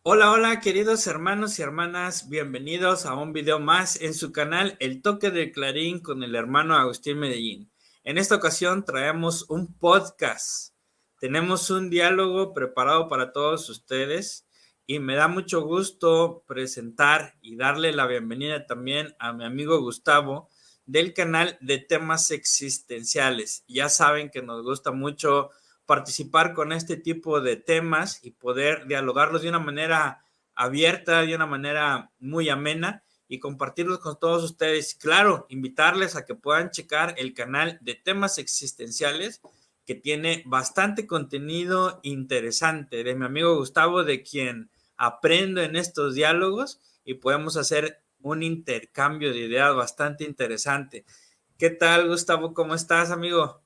Hola, hola, queridos hermanos y hermanas, bienvenidos a un video más en su canal El Toque de Clarín con el hermano Agustín Medellín. En esta ocasión traemos un podcast. Tenemos un diálogo preparado para todos ustedes y me da mucho gusto presentar y darle la bienvenida también a mi amigo Gustavo del canal de temas existenciales. Ya saben que nos gusta mucho participar con este tipo de temas y poder dialogarlos de una manera abierta, de una manera muy amena y compartirlos con todos ustedes. Claro, invitarles a que puedan checar el canal de temas existenciales que tiene bastante contenido interesante de mi amigo Gustavo, de quien aprendo en estos diálogos y podemos hacer un intercambio de ideas bastante interesante. ¿Qué tal, Gustavo? ¿Cómo estás, amigo?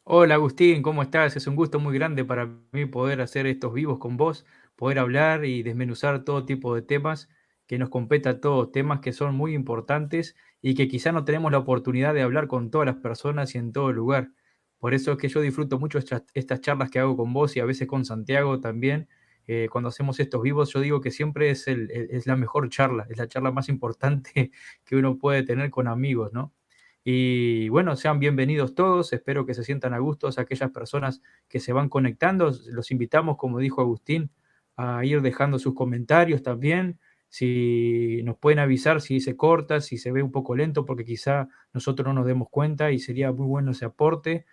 Hola Agustín, ¿cómo estás? Es un gusto muy grande para mí poder hacer estos vivos con vos, poder hablar y desmenuzar todo tipo de temas que nos compete a todos, temas que son muy importantes y que quizá no tenemos la oportunidad de hablar con todas las personas y en todo lugar. Por eso es que yo disfruto mucho estas charlas que hago con vos y a veces con Santiago también. Cuando hacemos estos vivos, yo digo que siempre es la mejor charla, es la charla más importante que uno puede tener con amigos, ¿no? Y bueno, sean bienvenidos todos, espero que se sientan a gustos aquellas personas que se van conectando. Los invitamos, como dijo Agustín, a ir dejando sus comentarios también. Si nos pueden avisar si se corta, si se ve un poco lento, porque quizá nosotros no nos demos cuenta y sería muy bueno ese aporte.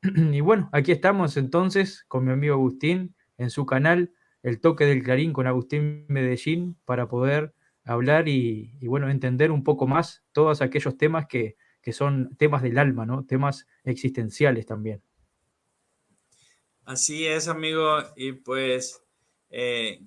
Y bueno, aquí estamos entonces con mi amigo Agustín en su canal El Toque del Clarín con Agustín Medellín para poder hablar y bueno, entender un poco más todos aquellos temas que son temas del alma, ¿no? Temas existenciales también. Así es, amigo. Y pues,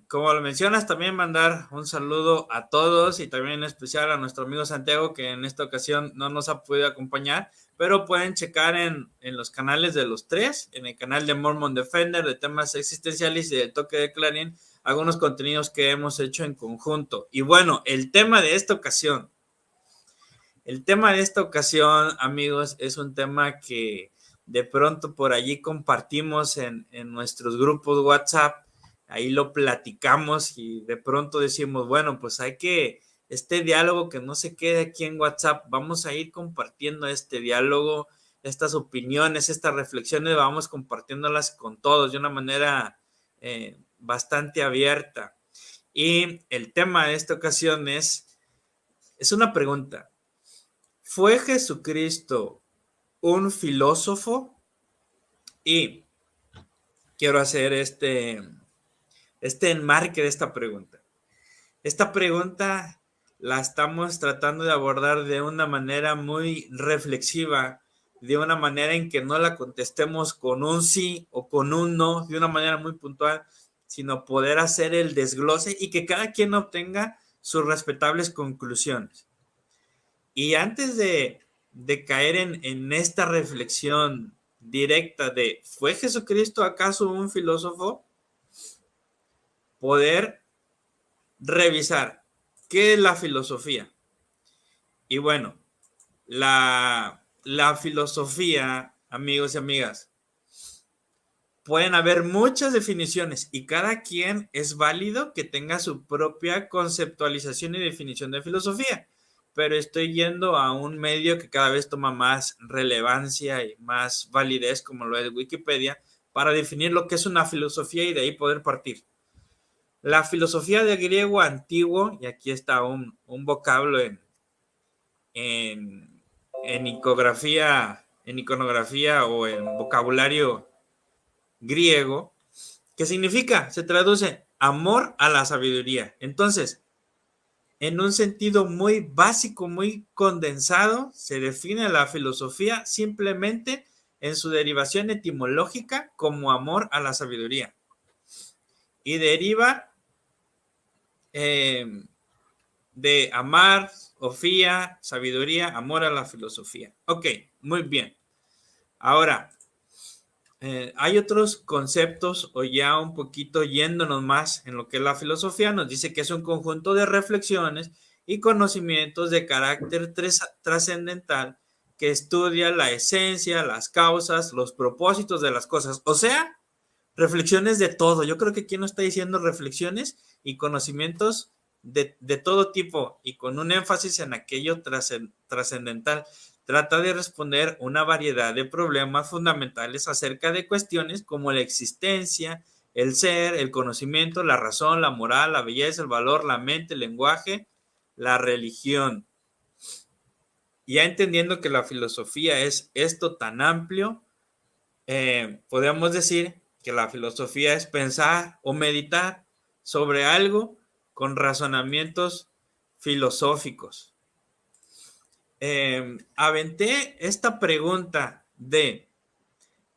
como lo mencionas, también mandar un saludo a todos y también en especial a nuestro amigo Santiago, que en esta ocasión no nos ha podido acompañar, pero pueden checar en los canales de los tres, en el canal de Mormon Defender, de temas existenciales y de Toque de Clarín, algunos contenidos que hemos hecho en conjunto. Y bueno, el tema de esta ocasión, amigos, es un tema que de pronto por allí compartimos en nuestros grupos WhatsApp, ahí lo platicamos y de pronto decimos, bueno, pues hay que, este diálogo que no se quede aquí en WhatsApp, vamos a ir compartiendo este diálogo, estas opiniones, estas reflexiones, vamos compartiéndolas con todos de una manera bastante abierta. Y el tema de esta ocasión es una pregunta. ¿Fue Jesucristo un filósofo? Y quiero hacer este enmarque de esta pregunta. Esta pregunta la estamos tratando de abordar de una manera muy reflexiva, de una manera en que no la contestemos con un sí o con un no, de una manera muy puntual, sino poder hacer el desglose y que cada quien obtenga sus respetables conclusiones. Y antes de caer en esta reflexión directa de, ¿fue Jesucristo acaso un filósofo? Poder revisar qué es la filosofía. Y bueno, la filosofía, amigos y amigas, pueden haber muchas definiciones y cada quien es válido que tenga su propia conceptualización y definición de filosofía, pero estoy yendo a un medio que cada vez toma más relevancia y más validez, como lo es Wikipedia, para definir lo que es una filosofía y de ahí poder partir. La filosofía de griego antiguo, y aquí está un vocablo en, en iconografía o en vocabulario griego, ¿qué significa? Se traduce amor a la sabiduría. Entonces, en un sentido muy básico, muy condensado, se define la filosofía simplemente en su derivación etimológica como amor a la sabiduría. Y deriva eh, de amar, sofía, sabiduría, amor a la filosofía. Ok, muy bien. Ahora, hay otros conceptos o ya un poquito yéndonos más en lo que es la filosofía, nos dice que es un conjunto de reflexiones y conocimientos de carácter trascendental que estudia la esencia, las causas, los propósitos de las cosas. O sea, reflexiones de todo. Yo creo que aquí nos está diciendo reflexiones y conocimientos de todo tipo y con un énfasis en aquello trascendental. Trata de responder una variedad de problemas fundamentales acerca de cuestiones como la existencia, el ser, el conocimiento, la razón, la moral, la belleza, el valor, la mente, el lenguaje, la religión. Ya entendiendo que la filosofía es esto tan amplio, podríamos decir que la filosofía es pensar o meditar sobre algo con razonamientos filosóficos. Aventé esta pregunta de,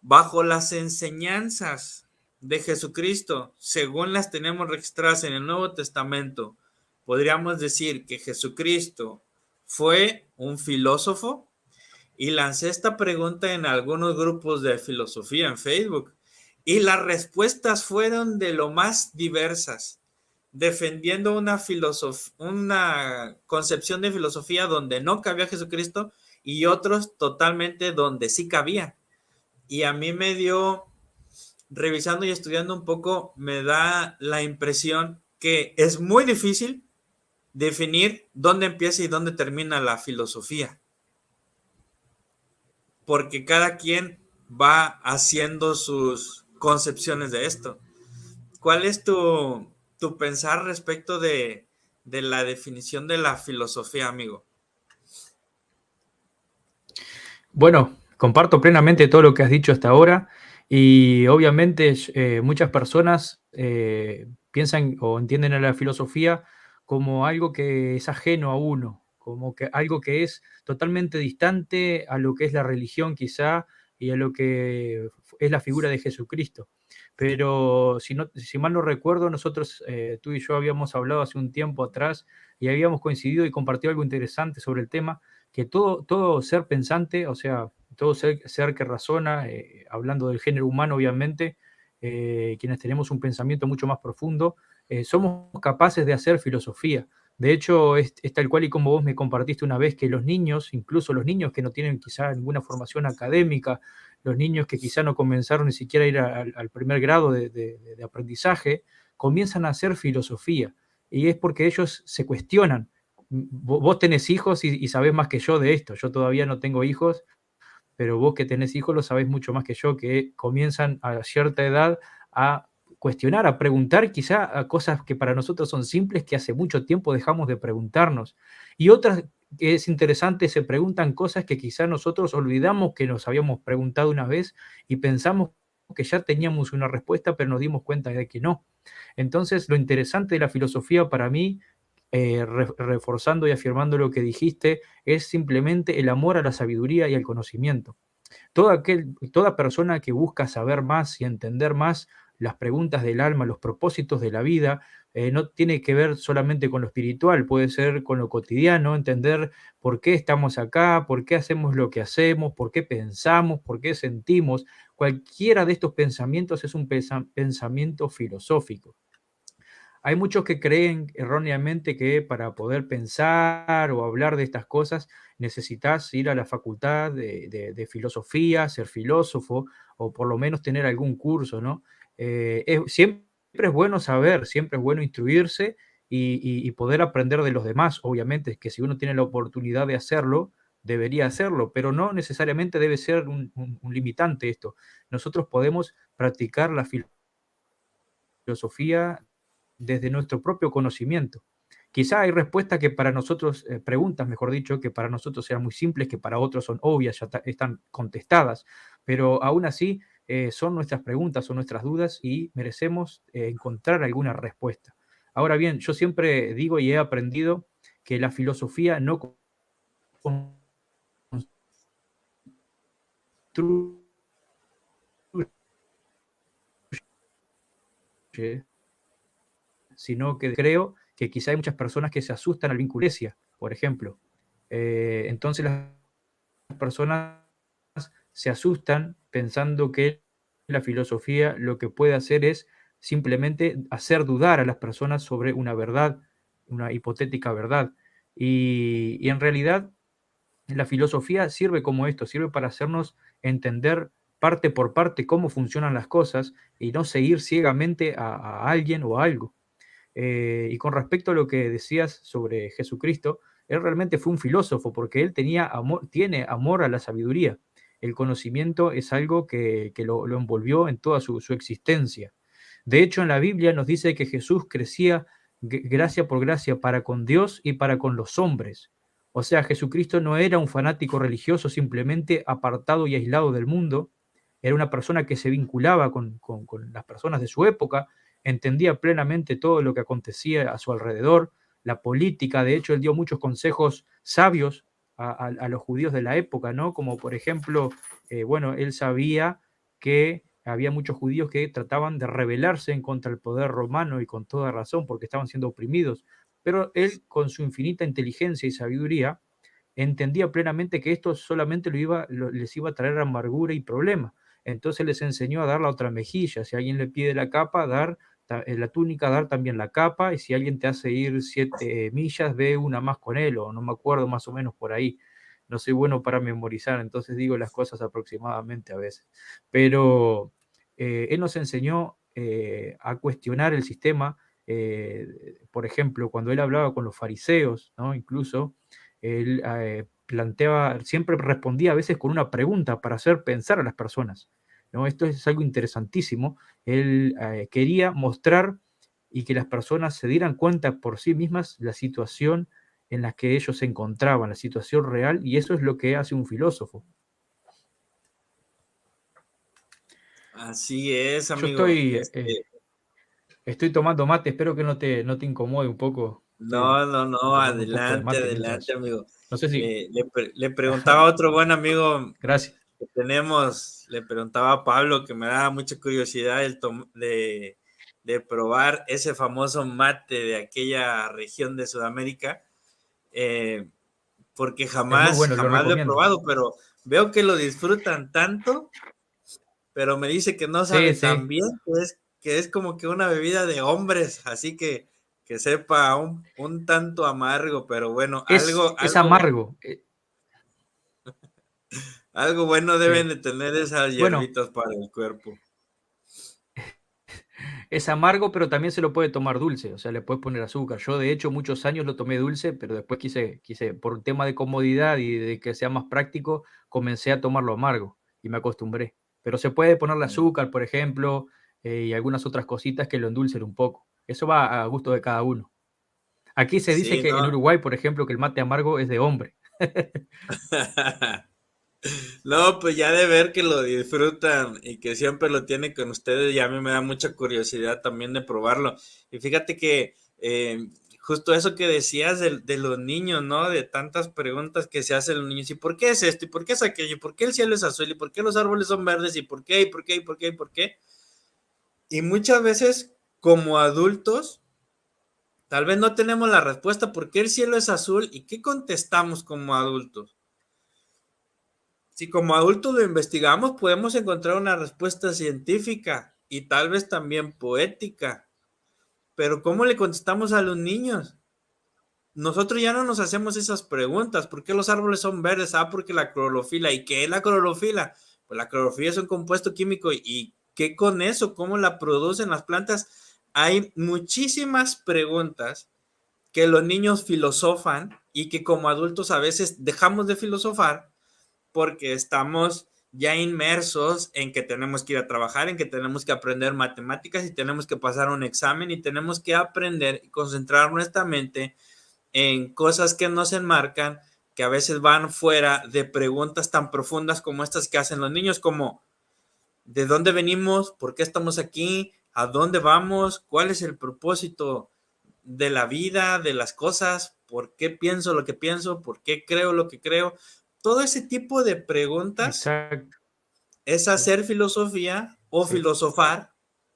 bajo las enseñanzas de Jesucristo, según las tenemos registradas en el Nuevo Testamento, podríamos decir que Jesucristo fue un filósofo. Y lancé esta pregunta en algunos grupos de filosofía en Facebook y las respuestas fueron de lo más diversas, defendiendo una concepción de filosofía donde no cabía Jesucristo y otros totalmente donde sí cabía. Y a mí me dio, revisando y estudiando un poco, me da la impresión que es muy difícil definir dónde empieza y dónde termina la filosofía, porque cada quien va haciendo sus concepciones de esto. ¿Cuál es tu pensar respecto de la definición de la filosofía, amigo? Bueno, comparto plenamente todo lo que has dicho hasta ahora y obviamente muchas personas piensan o entienden a la filosofía como algo que es ajeno a uno, como que algo que es totalmente distante a lo que es la religión quizá y a lo que es la figura de Jesucristo. Pero si mal no recuerdo, nosotros, tú y yo habíamos hablado hace un tiempo atrás y habíamos coincidido y compartido algo interesante sobre el tema que todo ser pensante, o sea, todo ser que razona, hablando del género humano, obviamente, quienes tenemos un pensamiento mucho más profundo, somos capaces de hacer filosofía. De hecho, es tal cual y como vos me compartiste una vez que los niños, incluso los niños que no tienen quizá ninguna formación académica, los niños que quizá no comenzaron ni siquiera a ir al primer grado de aprendizaje, comienzan a hacer filosofía. Y es porque ellos se cuestionan. Vos tenés hijos y sabés más que yo de esto. Yo todavía no tengo hijos, pero vos que tenés hijos lo sabés mucho más que yo, que comienzan a cierta edad a cuestionar, a preguntar quizá a cosas que para nosotros son simples, que hace mucho tiempo dejamos de preguntarnos. Y otras que es interesante, se preguntan cosas que quizá nosotros olvidamos que nos habíamos preguntado una vez y pensamos que ya teníamos una respuesta, pero nos dimos cuenta de que no. Entonces, lo interesante de la filosofía para mí reforzando y afirmando lo que dijiste, es simplemente el amor a la sabiduría y al conocimiento. Toda persona que busca saber más y entender más las preguntas del alma, los propósitos de la vida, no tiene que ver solamente con lo espiritual, puede ser con lo cotidiano, entender por qué estamos acá, por qué hacemos lo que hacemos, por qué pensamos, por qué sentimos. Cualquiera de estos pensamientos es un pensamiento filosófico. Hay muchos que creen erróneamente que para poder pensar o hablar de estas cosas necesitas ir a la facultad de filosofía, ser filósofo o por lo menos tener algún curso, ¿no? Siempre es bueno saber, siempre es bueno instruirse y poder aprender de los demás. Obviamente que si uno tiene la oportunidad de hacerlo, debería hacerlo, pero no necesariamente debe ser un limitante esto. Nosotros podemos practicar la filosofía desde nuestro propio conocimiento. Quizá hay respuestas que para nosotros, preguntas, mejor dicho, que para nosotros sean muy simples, que para otros son obvias, ya están contestadas, pero aún así son nuestras preguntas, son nuestras dudas y merecemos encontrar alguna respuesta. Ahora bien, yo siempre digo y he aprendido que la filosofía no construye, sino que creo que quizá hay muchas personas que se asustan al vínculo iglesia, por ejemplo. Entonces las personas se asustan pensando que la filosofía lo que puede hacer es simplemente hacer dudar a las personas sobre una verdad, una hipotética verdad. Y en realidad la filosofía sirve como esto, sirve para hacernos entender parte por parte cómo funcionan las cosas y no seguir ciegamente a alguien o a algo. Y con respecto a lo que decías sobre Jesucristo, él realmente fue un filósofo porque él tenía amor, tiene amor a la sabiduría. El conocimiento es algo que lo envolvió en toda su existencia. De hecho, en la Biblia nos dice que Jesús crecía gracia por gracia para con Dios y para con los hombres. O sea, Jesucristo no era un fanático religioso simplemente apartado y aislado del mundo, era una persona que se vinculaba con las personas de su época, entendía plenamente todo lo que acontecía a su alrededor, la política. De hecho, él dio muchos consejos sabios a los judíos de la época, ¿no? Como por ejemplo, bueno, él sabía que había muchos judíos que trataban de rebelarse en contra del poder romano y con toda razón porque estaban siendo oprimidos, pero él con su infinita inteligencia y sabiduría entendía plenamente que esto solamente les iba a traer amargura y problema. Entonces les enseñó a dar la otra mejilla. Si alguien le pide la capa, dar la túnica, dar también la capa. Y si alguien te hace ir 7 millas, ve una más con él, o no me acuerdo, más o menos por ahí. No soy bueno para memorizar, entonces digo las cosas aproximadamente a veces. Pero él nos enseñó a cuestionar el sistema. Por ejemplo, cuando él hablaba con los fariseos, ¿no? Incluso él planteaba, siempre respondía a veces con una pregunta para hacer pensar a las personas, ¿no? Esto es algo interesantísimo. Él quería mostrar y que las personas se dieran cuenta por sí mismas la situación en la que ellos se encontraban, la situación real, y eso es lo que hace un filósofo. Así es, Yo amigo. estoy tomando mate, espero que no te incomode un poco. Estoy No, no, no, tomando un poco de adelante, mate adelante, mientras. amigo. No sé si. Le preguntaba a otro buen amigo Gracias. que tenemos, le preguntaba a Pablo que me daba mucha curiosidad de probar ese famoso mate de aquella región de Sudamérica, eh, porque Es muy jamás, bueno, lo jamás lo he recomiendo. probado, pero veo que lo disfrutan tanto, pero me dice que no sabe Sí, tan sí. bien, que es como que una bebida de hombres, así que sepa un tanto amargo, pero bueno, Es amargo. algo bueno deben Sí. de tener esas Bueno, hierbitas para el cuerpo. es amargo, pero también se lo puede tomar dulce, o sea, le puedes poner azúcar. Yo, de hecho, muchos años lo tomé dulce, pero después por un tema de comodidad y de que sea más práctico, comencé a tomarlo amargo y me acostumbré. Pero se puede ponerle azúcar, por ejemplo, y algunas otras cositas que lo endulcen un poco. Eso va a gusto de cada uno. Aquí se dice Sí, que en no. Uruguay, por ejemplo, que el mate amargo es de hombre. No, pues ya de ver que lo disfrutan y que siempre lo tienen con ustedes, ya a mí me da mucha curiosidad también de probarlo. Y fíjate que justo eso que decías de los niños, ¿no? De tantas preguntas que se hacen los niños, ¿y por qué es esto? ¿Y por qué es aquello? ¿Y por qué el cielo es azul? ¿Y por qué los árboles son verdes? ¿Y por qué? ¿Y por qué? ¿Y por qué? ¿Y por qué? Y muchas veces, como adultos, tal vez no tenemos la respuesta por qué el cielo es azul y qué contestamos como adultos. Si como adultos lo investigamos, podemos encontrar una respuesta científica y tal vez también poética. Pero ¿cómo le contestamos a los niños? Nosotros ya no nos hacemos esas preguntas. ¿Por qué los árboles son verdes? Ah, porque la clorofila. ¿Y qué es la clorofila? Pues la clorofila es un compuesto químico. ¿Y qué con eso? ¿Cómo la producen las plantas? Hay muchísimas preguntas que los niños filosofan y que como adultos a veces dejamos de filosofar porque estamos ya inmersos en que tenemos que ir a trabajar, en que tenemos que aprender matemáticas y tenemos que pasar un examen y tenemos que aprender y concentrar nuestra mente en cosas que nos enmarcan, que a veces van fuera de preguntas tan profundas como estas que hacen los niños, como ¿de dónde venimos? ¿Por qué estamos aquí? ¿A dónde vamos? ¿Cuál es el propósito de la vida, de las cosas? ¿Por qué pienso lo que pienso? ¿Por qué creo lo que creo? Todo ese tipo de preguntas Exacto. es hacer filosofía o Sí. filosofar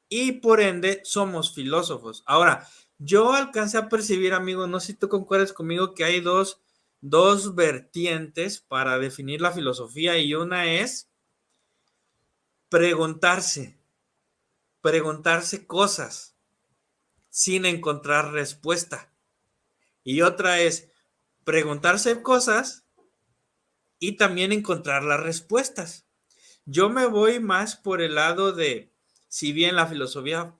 y por ende somos filósofos. Ahora, yo alcancé a percibir, amigo, no sé si tú concuerdas conmigo, que hay dos vertientes para definir la filosofía y una es preguntarse, preguntarse cosas sin encontrar respuesta. Y otra es preguntarse cosas y también encontrar las respuestas. Yo me voy más por el lado de, si bien la filosofía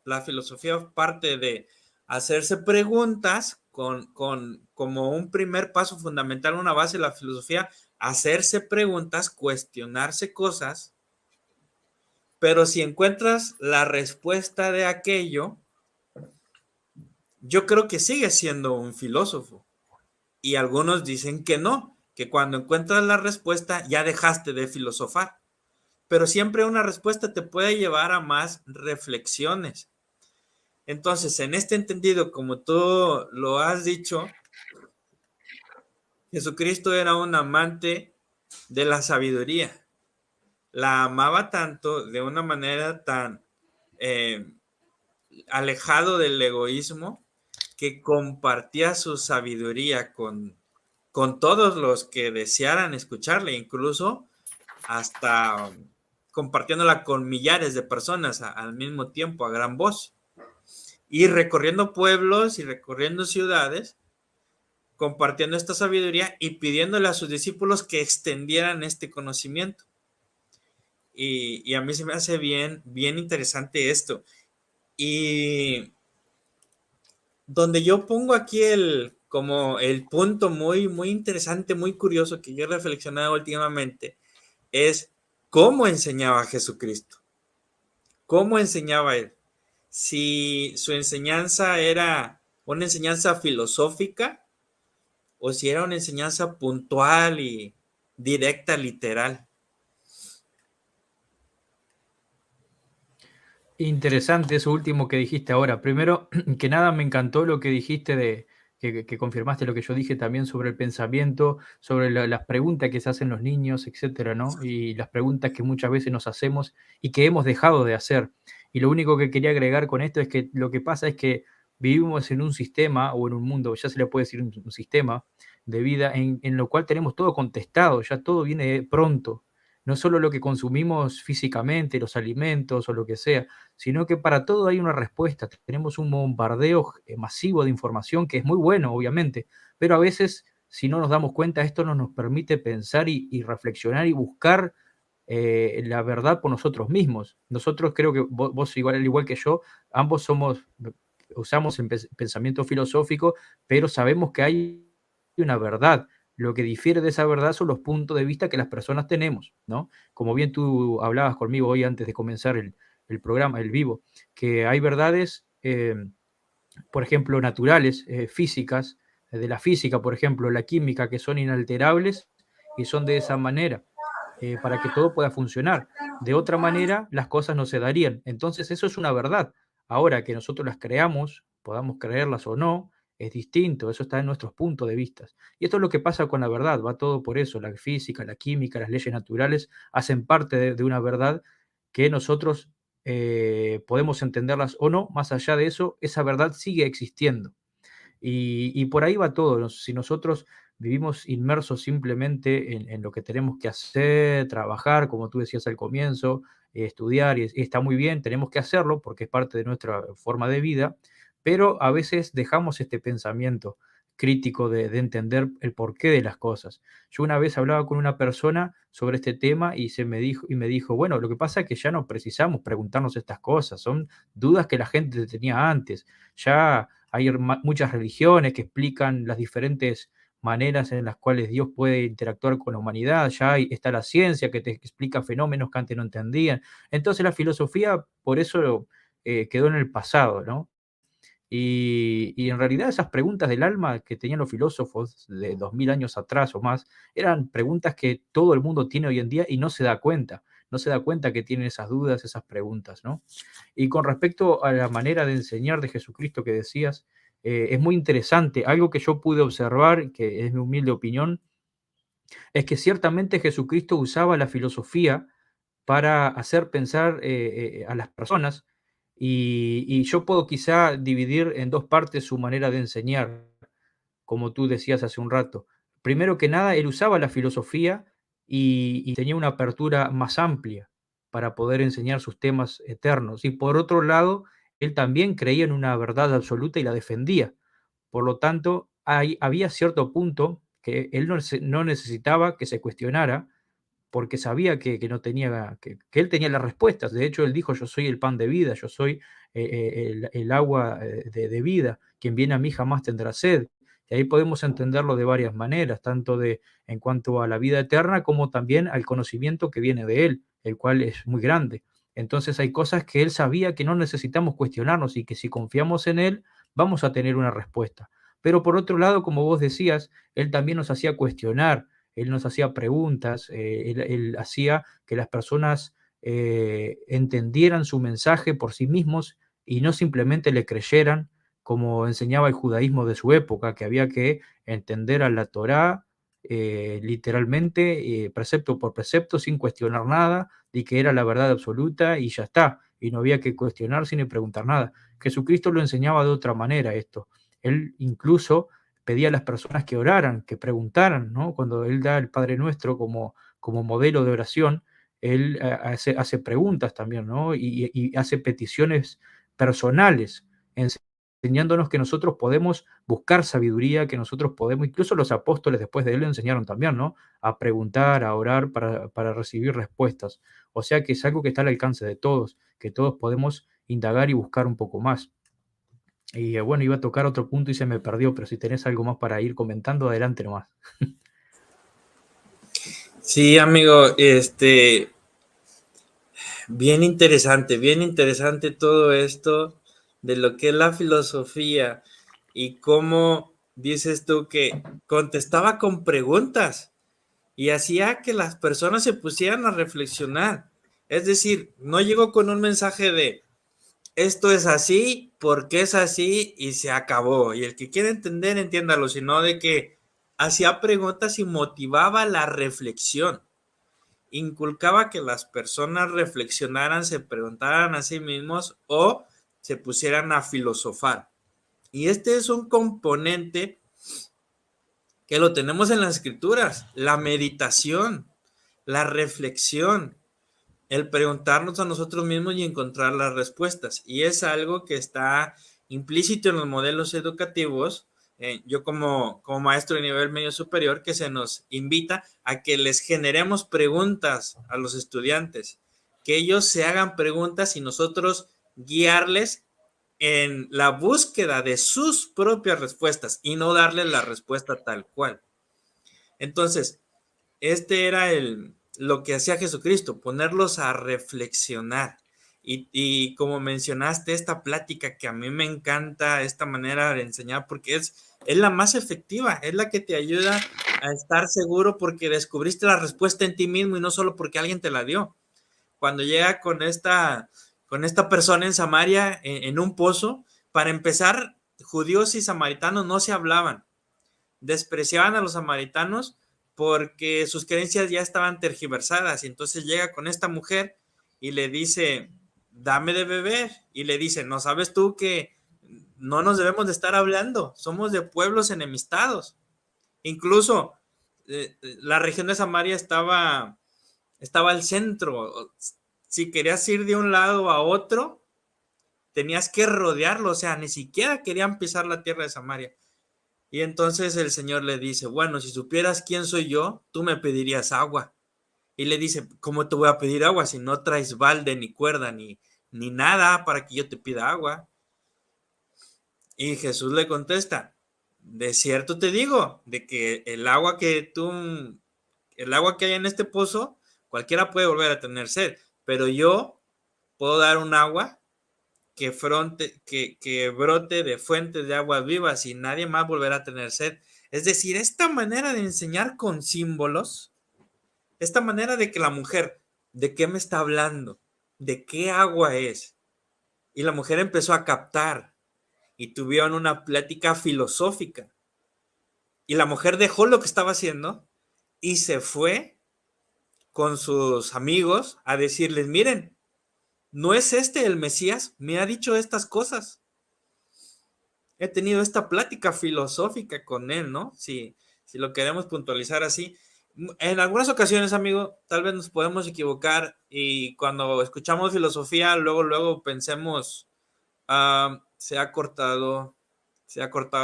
parte de hacerse preguntas como un primer paso fundamental, una base de la filosofía, hacerse preguntas, cuestionarse cosas, pero si encuentras la respuesta de aquello, yo creo que sigue siendo un filósofo. Y algunos dicen que no, que cuando encuentras la respuesta ya dejaste de filosofar. Pero siempre una respuesta te puede llevar a más reflexiones. Entonces, en este entendido, como tú lo has dicho, Jesucristo era un amante de la sabiduría. La amaba tanto, de una manera tan eh, alejado del egoísmo, que compartía su sabiduría con todos los que desearan escucharle, incluso hasta compartiéndola con millares de personas al mismo tiempo, a gran voz, y recorriendo pueblos y recorriendo ciudades, compartiendo esta sabiduría y pidiéndole a sus discípulos que extendieran este conocimiento. Y a mí se me hace bien interesante esto. Y donde yo pongo aquí como el punto muy interesante, muy curioso que yo he reflexionado últimamente, es cómo enseñaba Jesucristo, cómo enseñaba él. Si su enseñanza era una enseñanza filosófica o si era una enseñanza puntual y directa, literal. Interesante eso último que dijiste ahora. Primero que nada, me encantó lo que dijiste de que confirmaste lo que yo dije también sobre el pensamiento, sobre las preguntas que se hacen los niños, etcétera, ¿no? Y las preguntas que muchas veces nos hacemos y que hemos dejado de hacer. Y lo único que quería agregar con esto es que lo que pasa es que vivimos en un sistema o en un mundo, ya se le puede decir un sistema de vida en lo cual tenemos todo contestado, ya todo viene pronto. No solo lo que consumimos físicamente, los alimentos o lo que sea, sino que para todo hay una respuesta. Tenemos un bombardeo masivo de información que es muy bueno, obviamente, pero a veces, si no nos damos cuenta, esto no nos permite pensar y reflexionar y buscar la verdad por nosotros mismos. Nosotros creo que vos igual, al igual que yo, ambos usamos el pensamiento filosófico, pero sabemos que hay una verdad. Lo que difiere de esa verdad son los puntos de vista que las personas tenemos, ¿no? Como bien tú hablabas conmigo hoy antes de comenzar el programa, el vivo, que hay verdades, por ejemplo, naturales, físicas, de la física, por ejemplo, la química, que son inalterables y son de esa manera, para que todo pueda funcionar. De otra manera, las cosas no se darían. Entonces, eso es una verdad. Ahora que nosotros las creamos, podamos creerlas o no, es distinto, eso está en nuestros puntos de vista. Y esto es lo que pasa con la verdad, va todo por eso, la física, la química, las leyes naturales hacen parte de una verdad que nosotros podemos entenderlas o no, más allá de eso, esa verdad sigue existiendo. Y por ahí va todo. Si nosotros vivimos inmersos simplemente en lo que tenemos que hacer, trabajar, como tú decías al comienzo, estudiar, y está muy bien, tenemos que hacerlo porque es parte de nuestra forma de vida, pero a veces dejamos este pensamiento crítico de entender el porqué de las cosas. Yo una vez hablaba con una persona sobre este tema y me dijo, bueno, lo que pasa es que ya no precisamos preguntarnos estas cosas, son dudas que la gente tenía antes. Ya hay muchas religiones que explican las diferentes maneras en las cuales Dios puede interactuar con la humanidad. Ya está la ciencia que te explica fenómenos que antes no entendían. Entonces la filosofía por eso quedó en el pasado, ¿no? Y en realidad esas preguntas del alma que tenían los filósofos de 2000 años atrás o más, eran preguntas que todo el mundo tiene hoy en día y no se da cuenta. No se da cuenta que tienen esas dudas, esas preguntas, ¿no? Y con respecto a la manera de enseñar de Jesucristo que decías, es muy interesante. Algo que yo pude observar, que es mi humilde opinión, es que ciertamente Jesucristo usaba la filosofía para hacer pensar a las personas y yo puedo quizá dividir en dos partes su manera de enseñar, como tú decías hace un rato. Primero que nada, él usaba la filosofía y tenía una apertura más amplia para poder enseñar sus temas eternos. Y por otro lado, él también creía en una verdad absoluta y la defendía. Por lo tanto, había cierto punto que él no necesitaba que se cuestionara, porque sabía que no tenía, que él tenía las respuestas. De hecho, él dijo, yo soy el pan de vida, yo soy el agua de vida, quien viene a mí jamás tendrá sed. Y ahí podemos entenderlo de varias maneras, tanto en cuanto a la vida eterna como también al conocimiento que viene de él, el cual es muy grande. Entonces hay cosas que él sabía que no necesitamos cuestionarnos y que si confiamos en él, vamos a tener una respuesta. Pero por otro lado, como vos decías, él también nos hacía cuestionar, él nos hacía preguntas, él hacía que las personas entendieran su mensaje por sí mismos y no simplemente le creyeran, como enseñaba el judaísmo de su época, que había que entender a la Torá literalmente, precepto por precepto, sin cuestionar nada, y que era la verdad absoluta y ya está, y no había que cuestionarse ni preguntar nada. Jesucristo lo enseñaba de otra manera esto. Él incluso pedía a las personas que oraran, que preguntaran, ¿no? Cuando él da el Padre Nuestro como modelo de oración, él hace preguntas también, ¿no? Y hace peticiones personales, enseñándonos que nosotros podemos buscar sabiduría, que nosotros podemos, incluso los apóstoles después de él lo enseñaron también, ¿no? A preguntar, a orar para recibir respuestas. O sea que es algo que está al alcance de todos, que todos podemos indagar y buscar un poco más. Y bueno, iba a tocar otro punto y se me perdió, pero si tenés algo más para ir comentando, adelante nomás. Sí, amigo, bien interesante todo esto de lo que es la filosofía y cómo dices tú que contestaba con preguntas y hacía que las personas se pusieran a reflexionar. Es decir, no llegó con un mensaje de esto es así, porque es así y se acabó. Y el que quiera entender, entiéndalo, sino de que hacía preguntas y motivaba la reflexión. Inculcaba que las personas reflexionaran, se preguntaran a sí mismos o se pusieran a filosofar. Y este es un componente que lo tenemos en las escrituras, la meditación, la reflexión, el preguntarnos a nosotros mismos y encontrar las respuestas. Y es algo que está implícito en los modelos educativos. Yo como maestro de nivel medio superior, que se nos invita a que les generemos preguntas a los estudiantes, que ellos se hagan preguntas y nosotros guiarles en la búsqueda de sus propias respuestas y no darles la respuesta tal cual. Entonces, este era lo que hacía Jesucristo, ponerlos a reflexionar. Y como mencionaste, esta plática que a mí me encanta, esta manera de enseñar, porque es la más efectiva, es la que te ayuda a estar seguro porque descubriste la respuesta en ti mismo y no solo porque alguien te la dio. Cuando llega con esta persona en Samaria, en un pozo, para empezar, judíos y samaritanos no se hablaban, despreciaban a los samaritanos porque sus creencias ya estaban tergiversadas. Y entonces llega con esta mujer y le dice, dame de beber. Y le dice, ¿no sabes tú que no nos debemos de estar hablando? Somos de pueblos enemistados. Incluso la región de Samaria estaba al centro. Si querías ir de un lado a otro, tenías que rodearlo. O sea, ni siquiera querían pisar la tierra de Samaria. Y entonces el Señor le dice, bueno, si supieras quién soy yo, tú me pedirías agua. Y le dice, ¿cómo te voy a pedir agua si no traes balde, ni cuerda, ni nada para que yo te pida agua? Y Jesús le contesta, de cierto te digo, de que el agua que hay en este pozo, cualquiera puede volver a tener sed, pero yo puedo dar un agua que brote de fuentes de aguas vivas y nadie más volverá a tener sed. Es decir, esta manera de enseñar con símbolos, esta manera de que la mujer, ¿de qué me está hablando? ¿De qué agua es? Y la mujer empezó a captar y tuvieron una plática filosófica. Y la mujer dejó lo que estaba haciendo y se fue con sus amigos a decirles, miren, ¿no es este el Mesías? Me ha dicho estas cosas. He tenido esta plática filosófica con él, ¿no? Si lo queremos puntualizar así. En algunas ocasiones, amigo, tal vez nos podemos equivocar y cuando escuchamos filosofía, luego pensemos, se ha cortado,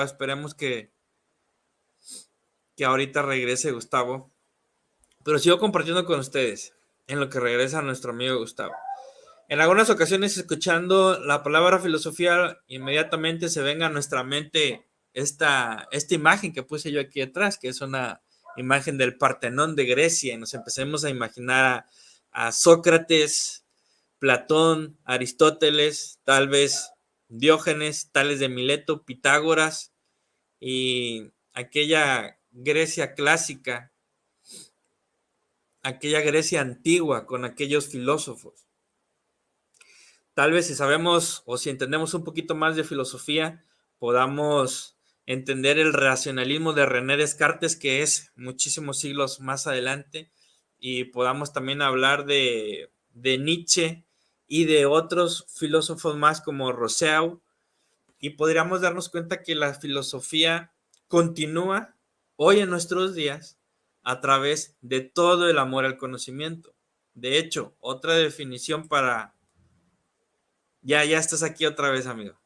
esperemos que ahorita regrese Gustavo. pero sigo compartiendo con ustedes en lo que regresa nuestro amigo Gustavo. En algunas ocasiones, escuchando la palabra filosofía, inmediatamente se venga a nuestra mente esta imagen que puse yo aquí atrás, que es una imagen del Partenón de Grecia, y nos empecemos a imaginar a Sócrates, Platón, Aristóteles, tal vez Diógenes, Tales de Mileto, Pitágoras y aquella Grecia clásica, aquella Grecia antigua con aquellos filósofos. Tal vez si sabemos o si entendemos un poquito más de filosofía, podamos entender el racionalismo de René Descartes, que es muchísimos siglos más adelante, y podamos también hablar de Nietzsche y de otros filósofos más como Rousseau, y podríamos darnos cuenta que la filosofía continúa hoy en nuestros días a través de todo el amor al conocimiento. De hecho, otra definición para... Ya estás aquí otra vez, amigo.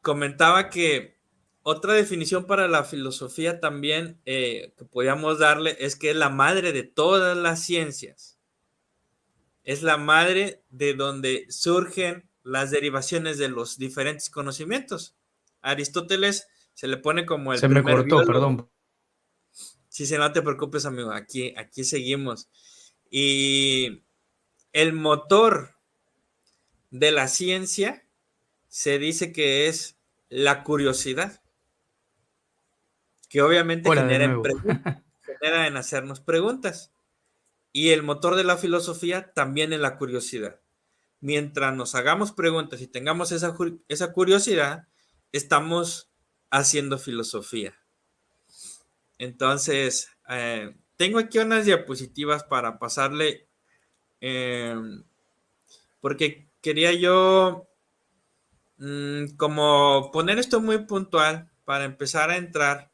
Comentaba que otra definición para la filosofía también que podríamos darle es que es la madre de todas las ciencias. Es la madre de donde surgen las derivaciones de los diferentes conocimientos. A Aristóteles se le pone como el primer me cortó, biólogo. perdón. Sí, no te preocupes, amigo, aquí seguimos. Y el motor de la ciencia se dice que es la curiosidad, que obviamente genera en hacernos preguntas. Y el motor de la filosofía también es la curiosidad. Mientras nos hagamos preguntas y tengamos esa curiosidad, estamos haciendo filosofía. Entonces, tengo aquí unas diapositivas para pasarle, porque quería yo como poner esto muy puntual para empezar a entrar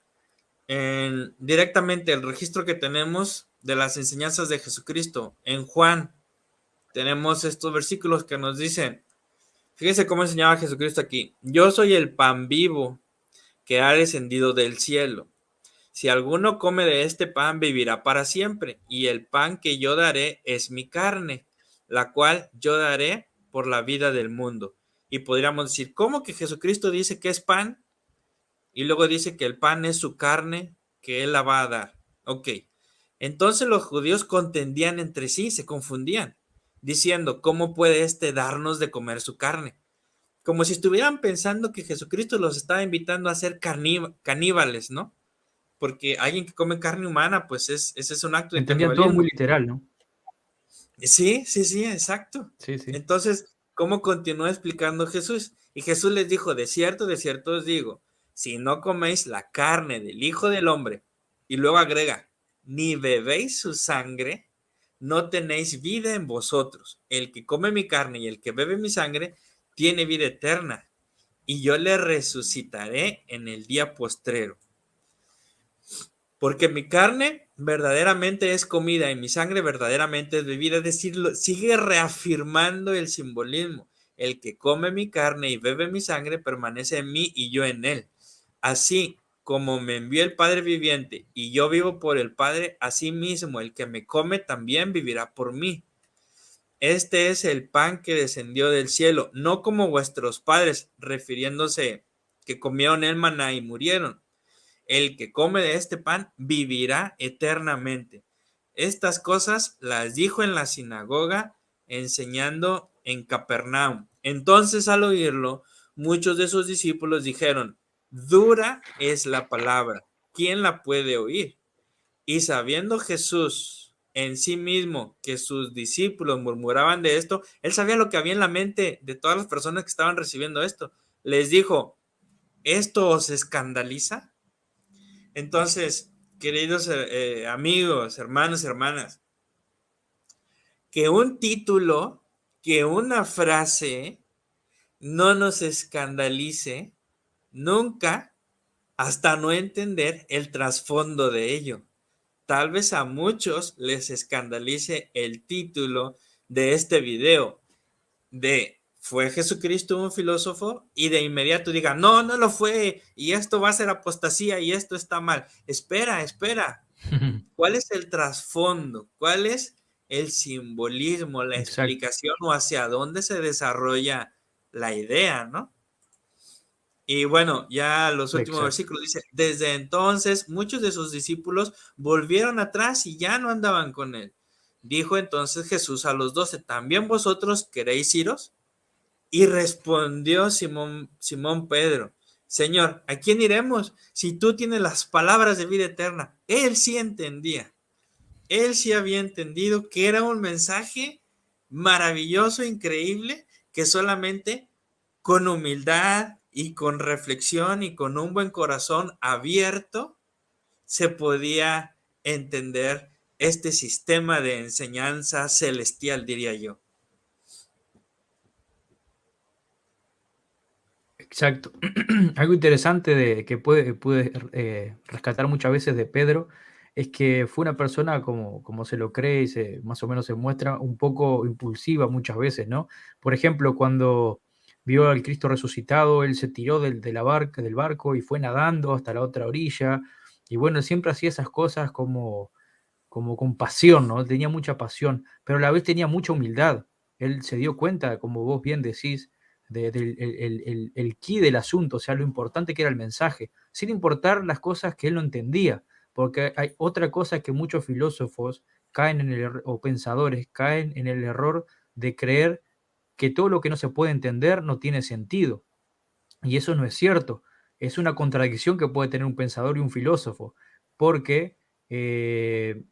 en directamente el registro que tenemos de las enseñanzas de Jesucristo. En Juan tenemos estos versículos que nos dicen, fíjense cómo enseñaba Jesucristo aquí: yo soy el pan vivo que ha descendido del cielo. Si alguno come de este pan, vivirá para siempre, y el pan que yo daré es mi carne, la cual yo daré por la vida del mundo. Y podríamos decir, ¿cómo que Jesucristo dice que es pan? Y luego dice que el pan es su carne, que él la va a dar. Ok, entonces los judíos contendían entre sí, se confundían, diciendo, ¿cómo puede este darnos de comer su carne? Como si estuvieran pensando que Jesucristo los estaba invitando a ser caníbales, ¿no? Porque alguien que come carne humana, pues ese es un acto de Entendían todo muy canibalismo. literal, ¿no? Sí, exacto. Sí. Entonces, ¿cómo continuó explicando Jesús? Y Jesús les dijo, de cierto os digo, si no coméis la carne del Hijo del Hombre, y luego agrega, ni bebéis su sangre, no tenéis vida en vosotros. El que come mi carne y el que bebe mi sangre, tiene vida eterna, y yo le resucitaré en el día postrero. Porque mi carne verdaderamente es comida y mi sangre verdaderamente es bebida. Es decir, sigue reafirmando el simbolismo. El que come mi carne y bebe mi sangre permanece en mí y yo en él. Así como me envió el Padre viviente y yo vivo por el Padre, así mismo el que me come también vivirá por mí. Este es el pan que descendió del cielo, no como vuestros padres, refiriéndose que comieron el maná y murieron. El que come de este pan vivirá eternamente. Estas cosas las dijo en la sinagoga, enseñando en Capernaum. Entonces, al oírlo, muchos de sus discípulos dijeron, dura es la palabra, ¿quién la puede oír? Y sabiendo Jesús en sí mismo que sus discípulos murmuraban de esto, él sabía lo que había en la mente de todas las personas que estaban recibiendo esto. Les dijo, ¿esto os escandaliza? Entonces, queridos amigos, hermanos, hermanas, que un título, que una frase no nos escandalice nunca hasta no entender el trasfondo de ello. Tal vez a muchos les escandalice el título de este video de ¿fue Jesucristo un filósofo? Y de inmediato diga, no lo fue, y esto va a ser apostasía, y esto está mal. Espera, ¿Cuál es el trasfondo? ¿Cuál es el simbolismo, la Exacto, explicación o hacia dónde se desarrolla la idea, ¿no? Y bueno, ya los últimos exacto. versículos dice, desde entonces muchos de sus discípulos volvieron atrás y ya no andaban con él. Dijo entonces Jesús a los 12, ¿también vosotros queréis iros? Y respondió Simón Pedro, Señor, ¿a quién iremos? Si tú tienes las palabras de vida eterna. Él sí entendía, él sí había entendido que era un mensaje maravilloso, increíble, que solamente con humildad y con reflexión y con un buen corazón abierto se podía entender este sistema de enseñanza celestial, diría yo. Exacto. Algo interesante de que pude rescatar muchas veces de Pedro es que fue una persona como se lo cree y más o menos se muestra un poco impulsiva muchas veces, ¿no? Por ejemplo, cuando vio al Cristo resucitado, él se tiró del barco y fue nadando hasta la otra orilla. Y bueno, él siempre hacía esas cosas como con pasión, ¿no? Él tenía mucha pasión, pero a la vez tenía mucha humildad. Él se dio cuenta, como vos bien decís, del el quid del asunto, o sea, lo importante que era el mensaje, sin importar las cosas que él no entendía, porque hay otra cosa que muchos filósofos caen en o pensadores caen en el error de creer que todo lo que no se puede entender no tiene sentido. Y eso no es cierto. Es una contradicción que puede tener un pensador y un filósofo, porque eh,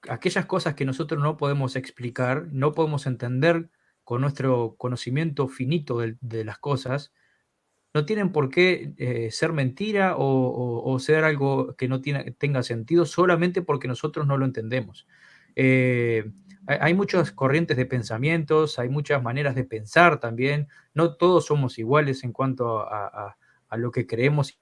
aquellas cosas que nosotros no podemos explicar, no podemos entender con nuestro conocimiento finito de las cosas, no tienen por qué ser mentira o ser algo que no tenga sentido solamente porque nosotros no lo entendemos. Eh, hay muchas corrientes de pensamientos, hay muchas maneras de pensar también, no todos somos iguales en cuanto a lo que creemos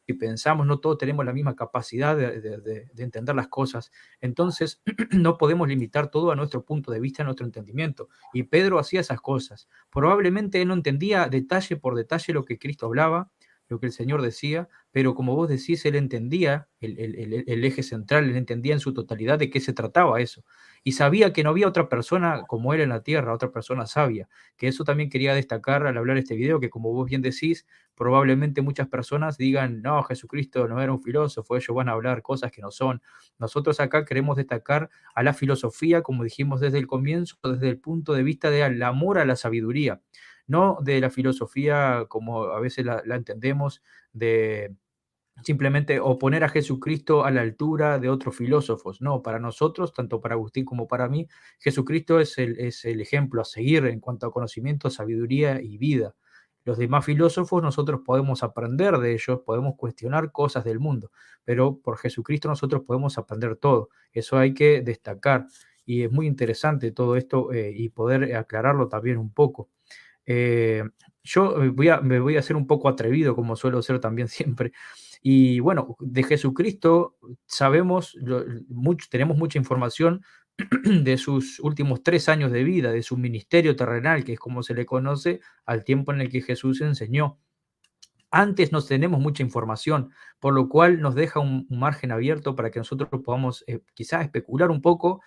y pensamos, no todos tenemos la misma capacidad de entender las cosas. Entonces, no podemos limitar todo a nuestro punto de vista, a nuestro entendimiento. Y Pedro hacía esas cosas. Probablemente él no entendía detalle por detalle lo que Cristo hablaba, lo que el Señor decía, pero como vos decís, él entendía el eje central, él entendía en su totalidad de qué se trataba eso. Y sabía que no había otra persona como él en la tierra, otra persona sabia. Que eso también quería destacar al hablar este video, que como vos bien decís, probablemente muchas personas digan, no, Jesucristo no era un filósofo, ellos van a hablar cosas que no son. Nosotros acá queremos destacar a la filosofía, como dijimos desde el comienzo, desde el punto de vista del amor a la sabiduría, no de la filosofía como a veces la entendemos, de simplemente oponer a Jesucristo a la altura de otros filósofos. No, para nosotros, tanto para Agustín como para mí, Jesucristo es el ejemplo a seguir en cuanto a conocimiento, sabiduría y vida. Los demás filósofos nosotros podemos aprender de ellos, podemos cuestionar cosas del mundo, pero por Jesucristo nosotros podemos aprender todo. Eso hay que destacar y es muy interesante todo esto y poder aclararlo también un poco. Eh, yo me voy a hacer un poco atrevido, como suelo ser también siempre. Y bueno, de Jesucristo sabemos, tenemos mucha información de sus últimos 3 años de vida, de su ministerio terrenal, que es como se le conoce al tiempo en el que Jesús enseñó. Antes no tenemos mucha información, por lo cual nos deja un margen abierto para que nosotros podamos quizás especular un poco,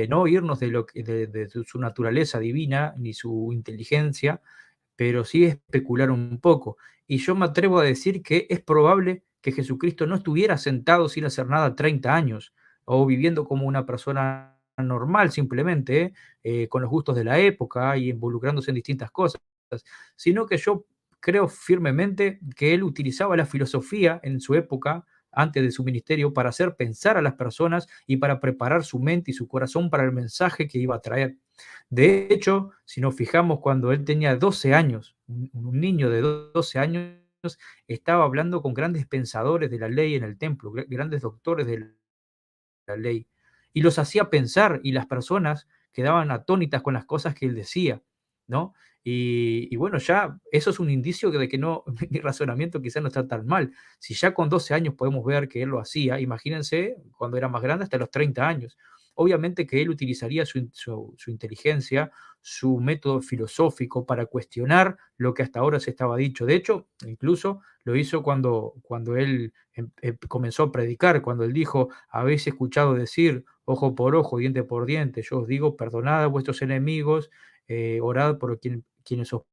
no irnos de su naturaleza divina ni su inteligencia, pero sí especular un poco. Y yo me atrevo a decir que es probable que Jesucristo no estuviera sentado sin hacer nada 30 años, o viviendo como una persona normal simplemente, con los gustos de la época y involucrándose en distintas cosas, sino que yo creo firmemente que él utilizaba la filosofía en su época, antes de su ministerio, para hacer pensar a las personas y para preparar su mente y su corazón para el mensaje que iba a traer. De hecho, si nos fijamos, cuando él tenía 12 años, un niño de 12 años, estaba hablando con grandes pensadores de la ley en el templo, grandes doctores de la ley, y los hacía pensar, y las personas quedaban atónitas con las cosas que él decía, ¿no? Y bueno, ya eso es un indicio de que no, mi razonamiento quizás no está tan mal. Si ya con 12 años podemos ver que él lo hacía, imagínense cuando era más grande, hasta los 30 años. obviamente que él utilizaría su inteligencia, su método filosófico para cuestionar lo que hasta ahora se estaba dicho. De hecho, incluso lo hizo cuando él comenzó a predicar, cuando él dijo, habéis escuchado decir, ojo por ojo, diente por diente, yo os digo, perdonad a vuestros enemigos, orad por quienes os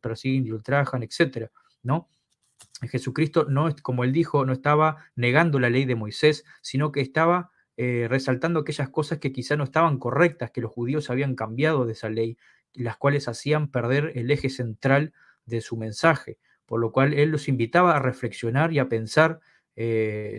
persiguen y ultrajan, etcétera, ¿no? Jesucristo, no es, como él dijo, no estaba negando la ley de Moisés, sino que estaba resaltando aquellas cosas que quizá no estaban correctas, que los judíos habían cambiado de esa ley, las cuales hacían perder el eje central de su mensaje, por lo cual él los invitaba a reflexionar y a pensar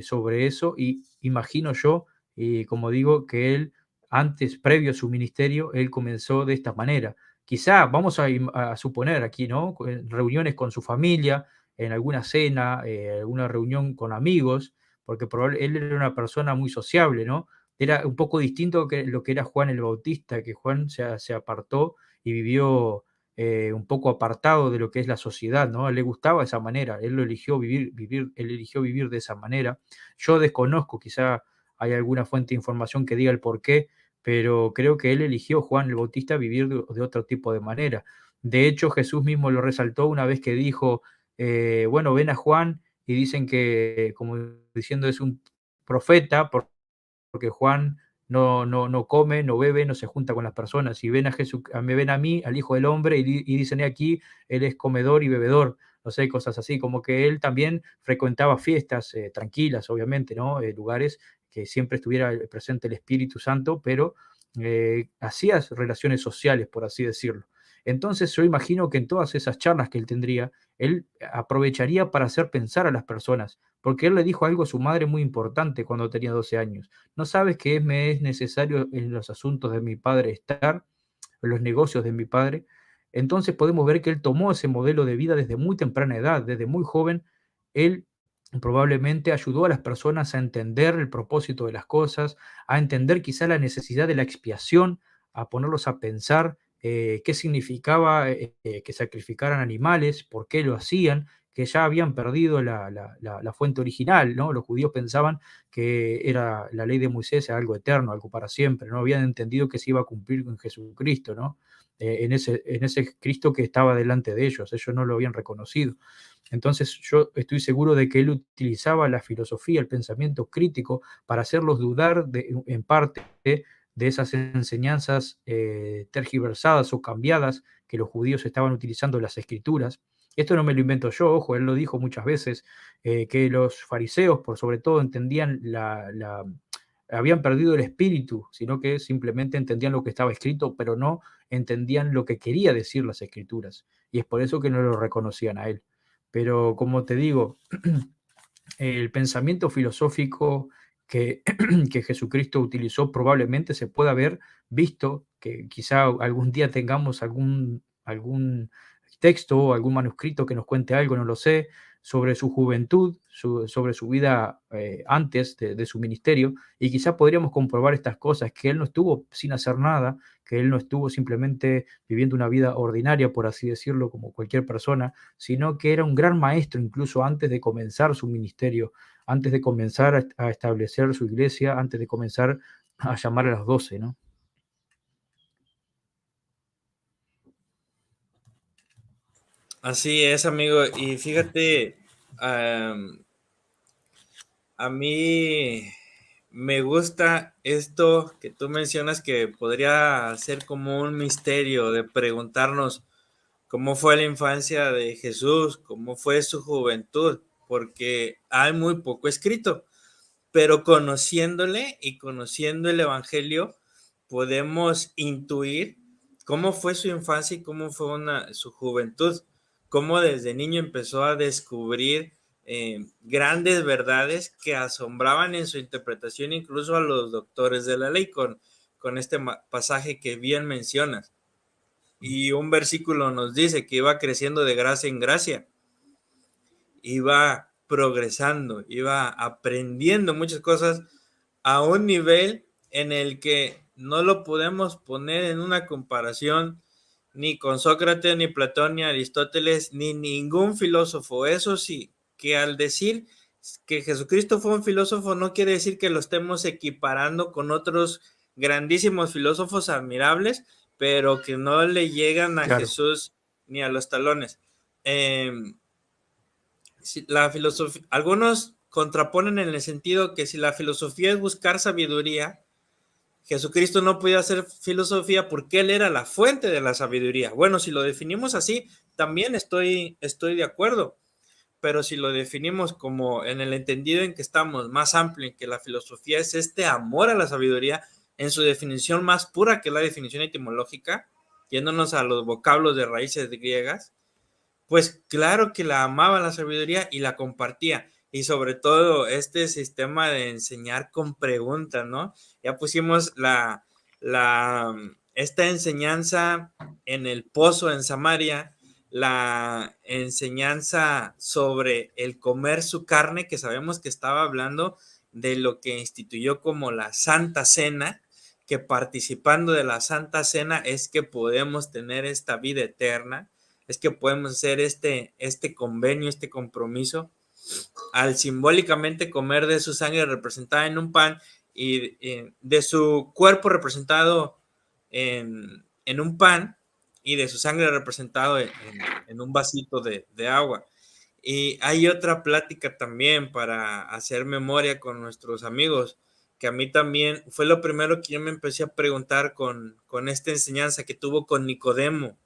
sobre eso, y imagino yo, y como digo, que él antes, previo a su ministerio, él comenzó de esta manera. Quizá, vamos a suponer aquí, ¿no? En reuniones con su familia, en alguna cena, alguna reunión con amigos, porque él era una persona muy sociable, ¿no? Era un poco distinto que lo que era Juan el Bautista, que Juan se apartó y vivió un poco apartado de lo que es la sociedad, ¿no? A él le gustaba esa manera, él lo eligió él eligió vivir de esa manera. Yo desconozco, quizá hay alguna fuente de información que diga el por qué, pero creo que él eligió, Juan el Bautista, vivir de otro tipo de manera. De hecho, Jesús mismo lo resaltó una vez que dijo, bueno, ven a Juan y dicen que, como diciendo, es un profeta, porque Juan no come, no bebe, no se junta con las personas. Y ven a Jesús, me ven a mí, al Hijo del Hombre, y dicen aquí, él es comedor y bebedor, no sé, cosas así, como que él también frecuentaba fiestas tranquilas, obviamente, ¿no? Lugares que siempre estuviera presente el Espíritu Santo, pero hacía relaciones sociales, por así decirlo. Entonces yo imagino que en todas esas charlas que él tendría, él aprovecharía para hacer pensar a las personas, porque él le dijo algo a su madre muy importante cuando tenía 12 años. ¿No sabes que me es necesario en los asuntos de mi padre estar, en los negocios de mi padre? Entonces podemos ver que él tomó ese modelo de vida desde muy temprana edad, desde muy joven. Él probablemente ayudó a las personas a entender el propósito de las cosas, a entender quizá la necesidad de la expiación, a ponerlos a pensar qué significaba que sacrificaran animales, por qué lo hacían, que ya habían perdido la fuente original, ¿no? Los judíos pensaban que era la ley de Moisés, era algo eterno, algo para siempre, no habían entendido que se iba a cumplir con Jesucristo, ¿no? En ese Cristo que estaba delante de ellos no lo habían reconocido. Entonces yo estoy seguro de que él utilizaba la filosofía, el pensamiento crítico para hacerlos dudar en parte de esas enseñanzas tergiversadas o cambiadas que los judíos estaban utilizando en las escrituras. Esto no me lo invento yo, ojo, él lo dijo muchas veces, que los fariseos, por sobre todo, entendían habían perdido el espíritu, sino que simplemente entendían lo que estaba escrito, pero no entendían lo que quería decir las escrituras. Y es por eso que no lo reconocían a él. Pero como te digo, el pensamiento filosófico que, que Jesucristo utilizó probablemente se pueda haber visto, que quizá algún día tengamos algún texto o algún manuscrito que nos cuente algo, no lo sé, sobre su juventud, sobre su vida antes de su ministerio, y quizá podríamos comprobar estas cosas, que él no estuvo sin hacer nada, que él no estuvo simplemente viviendo una vida ordinaria, por así decirlo, como cualquier persona, sino que era un gran maestro incluso antes de comenzar su ministerio, antes de comenzar a establecer su iglesia, antes de comenzar a llamar a los 12, ¿no? Así es, amigo. Y fíjate, a mí me gusta esto que tú mencionas, que podría ser como un misterio de preguntarnos cómo fue la infancia de Jesús, cómo fue su juventud, porque hay muy poco escrito, pero conociéndole y conociendo el Evangelio, podemos intuir cómo fue su infancia y cómo fue su juventud, cómo desde niño empezó a descubrir grandes verdades que asombraban en su interpretación incluso a los doctores de la ley con este pasaje que bien mencionas. Y un versículo nos dice que iba creciendo de gracia en gracia, iba progresando, iba aprendiendo muchas cosas a un nivel en el que no lo podemos poner en una comparación ni con Sócrates, ni Platón, ni Aristóteles, ni ningún filósofo. Eso sí, que al decir Que Jesucristo fue un filósofo no quiere decir que lo estemos equiparando con otros grandísimos filósofos admirables, pero que no le llegan a Claro, Jesús ni a los talones. Eh, la filosofía, algunos contraponen en el sentido que si la filosofía es buscar sabiduría, Jesucristo no podía hacer filosofía porque él era la fuente de la sabiduría. Bueno, si lo definimos así, también estoy de acuerdo, pero si lo definimos como en el entendido en que estamos más amplio, en que la filosofía es este amor a la sabiduría, en su definición más pura que la definición etimológica, yéndonos a los vocablos de raíces griegas, pues claro que la amaba la sabiduría y la compartía. Y sobre todo este sistema de enseñar con preguntas, ¿no? Ya pusimos esta enseñanza en el pozo en Samaria, la enseñanza sobre el comer su carne, que sabemos que estaba hablando de lo que instituyó como la Santa Cena, que participando de la Santa Cena es que podemos tener esta vida eterna, es que podemos hacer este convenio, este compromiso, al simbólicamente comer de su sangre representada en un pan y de su cuerpo representado en un pan y de su sangre representado en un vasito de agua. Y hay otra plática también para hacer memoria con nuestros amigos, que a mí también fue lo primero que yo me empecé a preguntar con esta enseñanza que tuvo con Nicodemo.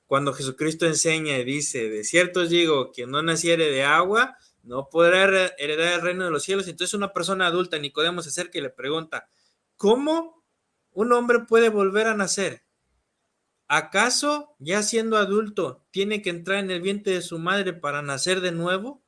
Cuando Jesucristo enseña y dice, de cierto os digo, quien no naciere de agua, no podrá heredar el reino de los cielos. Entonces una persona adulta, Nicodemo, se acerca y le pregunta, ¿cómo un hombre puede volver a nacer? ¿Acaso, ya siendo adulto, tiene que entrar en el vientre de su madre para nacer de nuevo?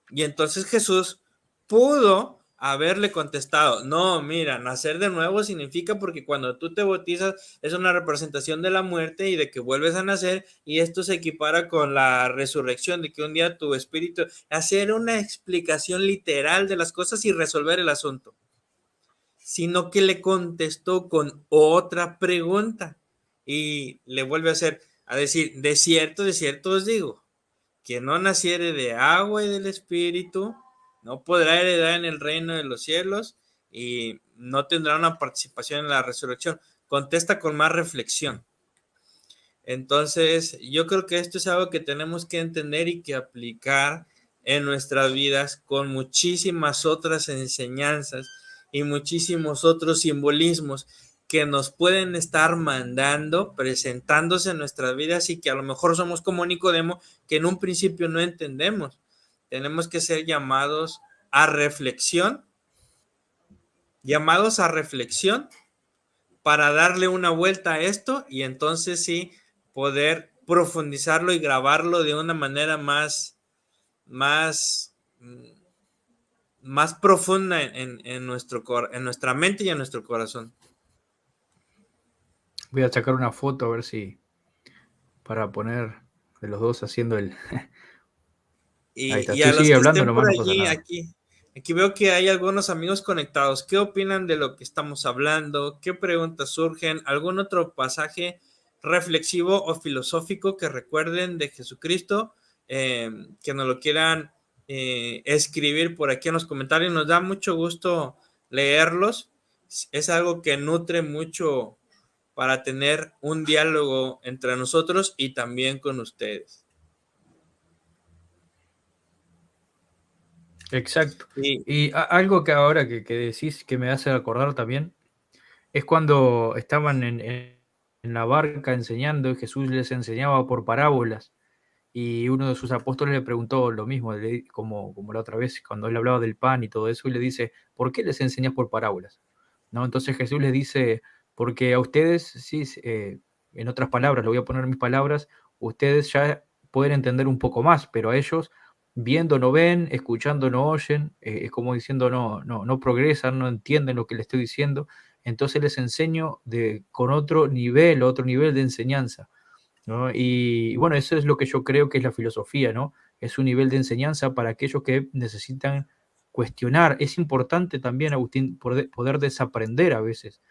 Y entonces Jesús pudo haberle contestado, no, mira, nacer de nuevo significa porque cuando tú te bautizas es una representación de la muerte y de que vuelves a nacer, y esto se equipara con la resurrección, de que un día tu espíritu, hacer una explicación literal de las cosas y resolver el asunto, sino que le contestó con otra pregunta y le vuelve a decir, de cierto os digo, quien no naciere de agua y del espíritu no podrá heredar en el reino de los cielos y no tendrá una participación en la resurrección. Contesta con más reflexión. Entonces, yo creo que esto es algo que tenemos que entender y que aplicar en nuestras vidas con muchísimas otras enseñanzas y muchísimos otros simbolismos que nos pueden estar mandando, presentándose en nuestras vidas y que a lo mejor somos como Nicodemo, que en un principio no entendemos. Tenemos que ser a reflexión, llamados a reflexión para darle una vuelta a esto y entonces sí poder profundizarlo y grabarlo de una manera más, más profunda en nuestra mente y en nuestro corazón. voy a sacar una foto a ver si para poner de los dos haciendo el... Ahí está. Y Tú a los sigue que hablando, estén nomás por no pasa allí, nada. aquí veo que hay algunos amigos conectados. ¿Qué opinan de lo que estamos hablando? ¿Qué preguntas surgen? ¿Algún otro pasaje reflexivo o filosófico que recuerden de Jesucristo? Que nos lo quieran escribir por aquí en los comentarios. Nos da mucho gusto leerlos. Es algo que nutre mucho para tener un diálogo entre nosotros y también con ustedes. Exacto. Y Y algo que ahora que decís que me hace acordar también es cuando estaban en la barca enseñando y Jesús les enseñaba por parábolas y uno de sus apóstoles le preguntó lo mismo, como la otra vez cuando él hablaba del pan y todo eso y le dice, ¿por qué les enseñas por parábolas? ¿No? Entonces Jesús les dice, porque a ustedes, sí, en otras palabras, le voy a poner mis palabras, ustedes ya pueden entender un poco más, pero a ellos viendo no ven, escuchando no oyen, es como diciendo no progresan, no entienden lo que les estoy diciendo, entonces les enseño con otro nivel de enseñanza, ¿no? Y bueno, eso es lo que yo creo que es la filosofía, ¿no? Es un nivel de enseñanza para aquellos que necesitan cuestionar. Es importante también, Agustín, poder desaprender a veces.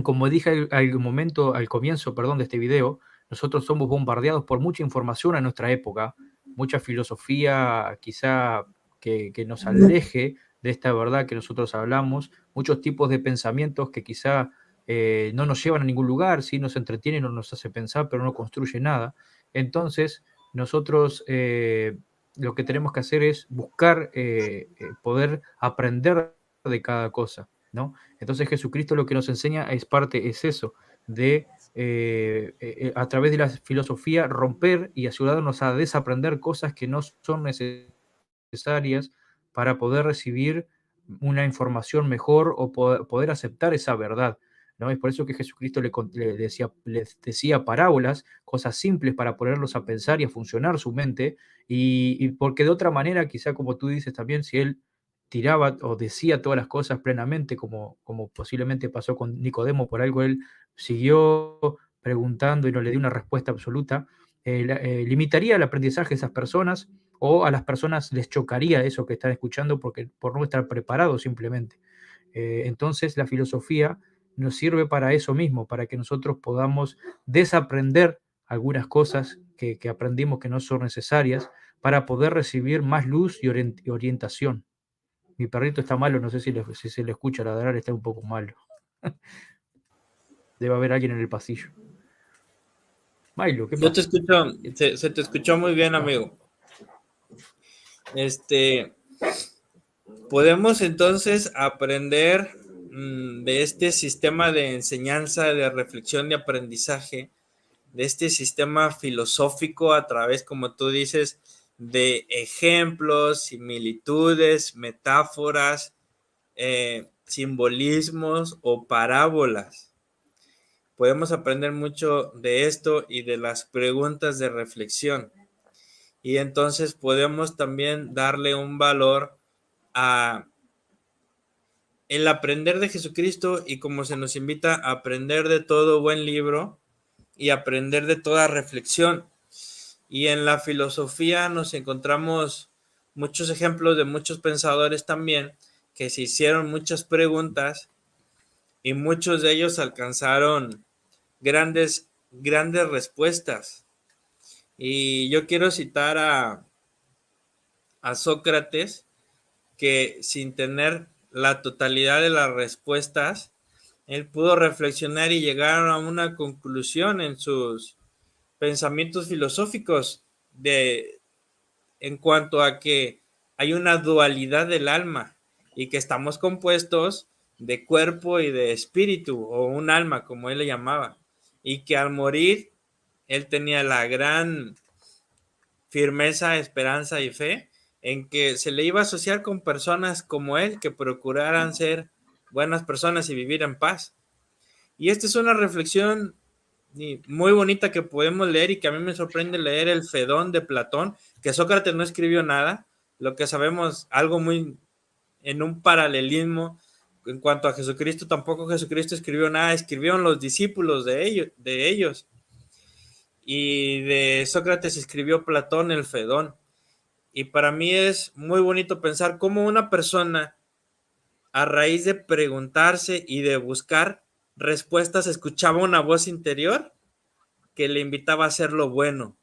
Como dije al momento, al comienzo, perdón, de este video, nosotros somos bombardeados por mucha información en nuestra época, mucha filosofía quizá que nos aleje de esta verdad que nosotros hablamos, muchos tipos de pensamientos que quizá no nos llevan a ningún lugar, sí nos entretienen o nos hace pensar, pero no construye nada. Entonces, nosotros lo que tenemos que hacer es buscar poder aprender de cada cosa, ¿no? Entonces Jesucristo lo que nos enseña es eso, de a través de la filosofía romper y ayudarnos a desaprender cosas que no son necesarias para poder recibir una información mejor o poder aceptar esa verdad, ¿no? Es por eso que Jesucristo les decía parábolas, cosas simples para ponerlos a pensar y a funcionar su mente, y porque de otra manera, quizá como tú dices también, si él tiraba o decía todas las cosas plenamente, como posiblemente pasó con Nicodemo, por algo él siguió preguntando y no le dio una respuesta absoluta, limitaría el aprendizaje de esas personas o a las personas les chocaría eso que están escuchando por no estar preparados simplemente. Entonces la filosofía nos sirve para eso mismo, para que nosotros podamos desaprender algunas cosas que aprendimos que no son necesarias para poder recibir más luz y orientación. Mi perrito está malo, no sé si se le escucha ladrar, está un poco malo. Debe haber alguien en el pasillo. Milo, ¿qué Yo te pasa? escucho, se te escuchó muy bien, amigo. Podemos entonces aprender de este sistema de enseñanza, de reflexión, de aprendizaje, de este sistema filosófico a través, como tú dices, de ejemplos, similitudes, metáforas, simbolismos o parábolas. Podemos aprender mucho de esto y de las preguntas de reflexión. Y entonces podemos también darle un valor a el aprender de Jesucristo, y como se nos invita a aprender de todo buen libro y aprender de toda reflexión. Y en la filosofía nos encontramos muchos ejemplos de muchos pensadores también que se hicieron muchas preguntas y muchos de ellos alcanzaron grandes respuestas. Y yo quiero citar a Sócrates, que sin tener la totalidad de las respuestas, él pudo reflexionar y llegar a una conclusión en sus pensamientos filosóficos en cuanto a que hay una dualidad del alma y que estamos compuestos de cuerpo y de espíritu, o un alma, como él le llamaba, y que al morir él tenía la gran firmeza, esperanza y fe en que se le iba a asociar con personas como él, que procuraran ser buenas personas y vivir en paz. Y esta es una reflexión muy bonita que podemos leer, y que a mí me sorprende leer el Fedón de Platón, que Sócrates no escribió nada, lo que sabemos, algo muy en un paralelismo en cuanto a Jesucristo. Tampoco Jesucristo escribió nada, escribieron los discípulos de ellos. Y de Sócrates escribió Platón el Fedón. Y para mí es muy bonito pensar cómo una persona, a raíz de preguntarse y de buscar respuestas, escuchaba una voz interior que le invitaba a hacer lo bueno.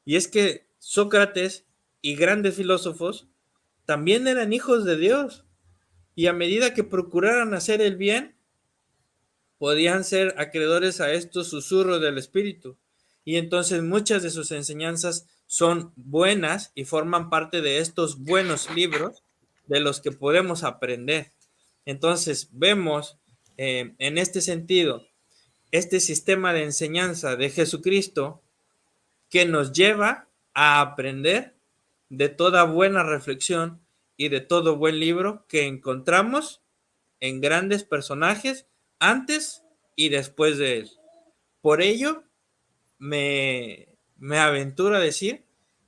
Y es que Sócrates y grandes filósofos también eran hijos de Dios, y a medida que procuraran hacer el bien, podían ser acreedores a estos susurros del Espíritu. Y entonces muchas de sus enseñanzas son buenas y forman parte de estos buenos libros de los que podemos aprender. Entonces vemos en este sentido este sistema de enseñanza de Jesucristo, que nos lleva a aprender de toda buena reflexión y de todo buen libro que encontramos en grandes personajes antes y después de él. Por ello, me aventuro a decir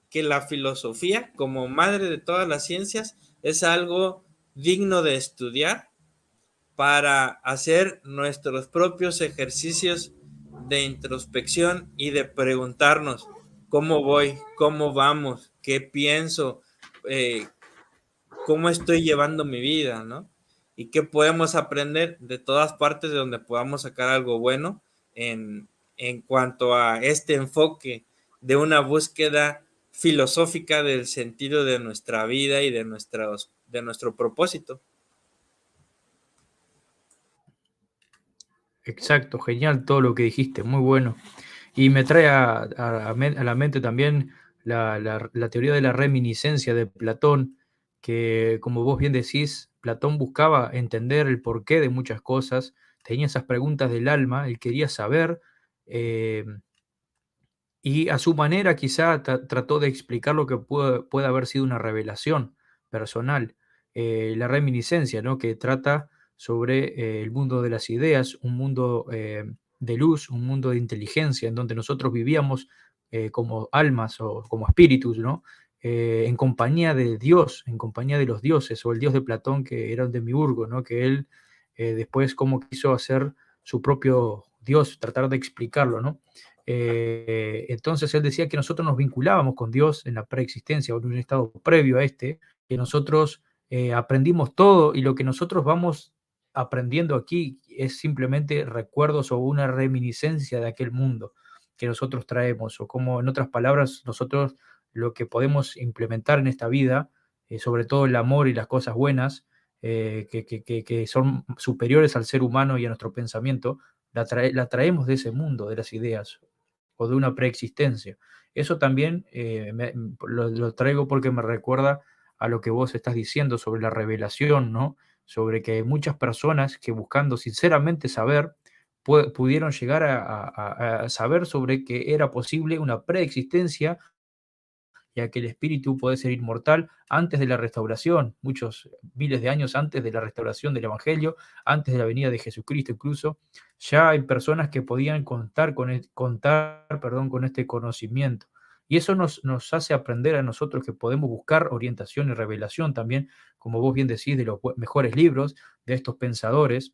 que la filosofía, como madre de todas las ciencias, es algo digno de estudiar para hacer nuestros propios ejercicios de introspección y de preguntarnos cómo voy, cómo vamos, qué pienso, eh, cómo estoy llevando mi vida, ¿no? Y qué podemos aprender de todas partes de donde podamos sacar algo bueno en cuanto a este enfoque de una búsqueda filosófica del sentido de nuestra vida y de nuestro propósito. Exacto, genial todo lo que dijiste, muy bueno. Y me trae a la mente también la teoría de la reminiscencia de Platón, que como vos bien decís, Platón buscaba entender el porqué de muchas cosas, tenía esas preguntas del alma, él quería saber, eh, y a su manera quizá trató de explicar lo que puede haber sido una revelación personal, la reminiscencia, ¿no? Que trata sobre el mundo de las ideas, un mundo de luz, un mundo de inteligencia, en donde nosotros vivíamos como almas o como espíritus, ¿no? En compañía de Dios, en compañía de los dioses, o el dios de Platón, que era un demiurgo, ¿no? Que él después como quiso hacer su propio Dios, tratar de explicarlo, ¿no? Entonces él decía que nosotros nos vinculábamos con Dios en la preexistencia o en un estado previo a este, que nosotros aprendimos todo y lo que nosotros vamos aprendiendo aquí es simplemente recuerdos o una reminiscencia de aquel mundo que nosotros traemos, o como en otras palabras, nosotros lo que podemos implementar en esta vida, sobre todo el amor y las cosas buenas, que son superiores al ser humano y a nuestro pensamiento, la traemos de ese mundo, de las ideas o de una preexistencia. Eso también lo traigo porque me recuerda a lo que vos estás diciendo sobre la revelación, ¿no? Sobre que hay muchas personas que buscando sinceramente saber, pudieron llegar a saber sobre que era posible una preexistencia, ya que el espíritu puede ser inmortal antes de la restauración, muchos miles de años antes de la restauración del Evangelio, antes de la venida de Jesucristo incluso, ya hay personas que podían contar con este conocimiento. Y eso nos hace aprender a nosotros que podemos buscar orientación y revelación también, como vos bien decís, de los mejores libros, de estos pensadores,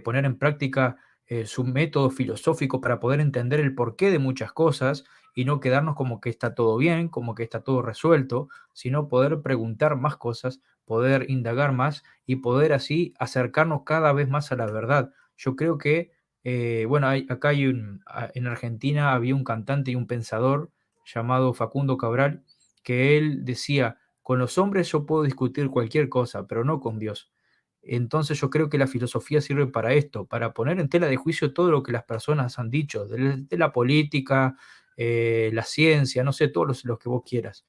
poner en práctica su método filosófico para poder entender el porqué de muchas cosas y no quedarnos como que está todo bien, como que está todo resuelto, sino poder preguntar más cosas, poder indagar más y poder así acercarnos cada vez más a la verdad. Yo creo que, bueno, acá en Argentina había un cantante y un pensador llamado Facundo Cabral, que él decía, con los hombres yo puedo discutir cualquier cosa, pero no con Dios. Entonces yo creo que la filosofía sirve para esto, para poner en tela de juicio todo lo que las personas han dicho, de la política, la ciencia, no sé, todos los que vos quieras.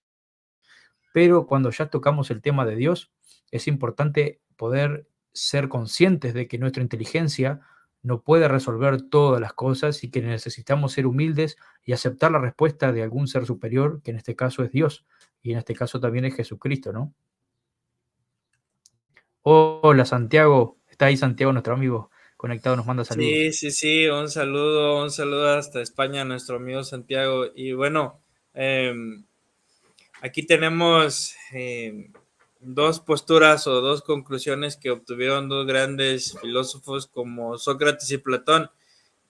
Pero cuando ya tocamos el tema de Dios, es importante poder ser conscientes de que nuestra inteligencia no puede resolver todas las cosas y que necesitamos ser humildes y aceptar la respuesta de algún ser superior, que en este caso es Dios, y en este caso también es Jesucristo, ¿no? Hola Santiago, está ahí Santiago, nuestro amigo conectado, nos manda Sí, saludos. sí, sí, un saludo hasta España a nuestro amigo Santiago. Y bueno, aquí tenemos dos posturas o dos conclusiones que obtuvieron dos grandes filósofos como Sócrates y Platón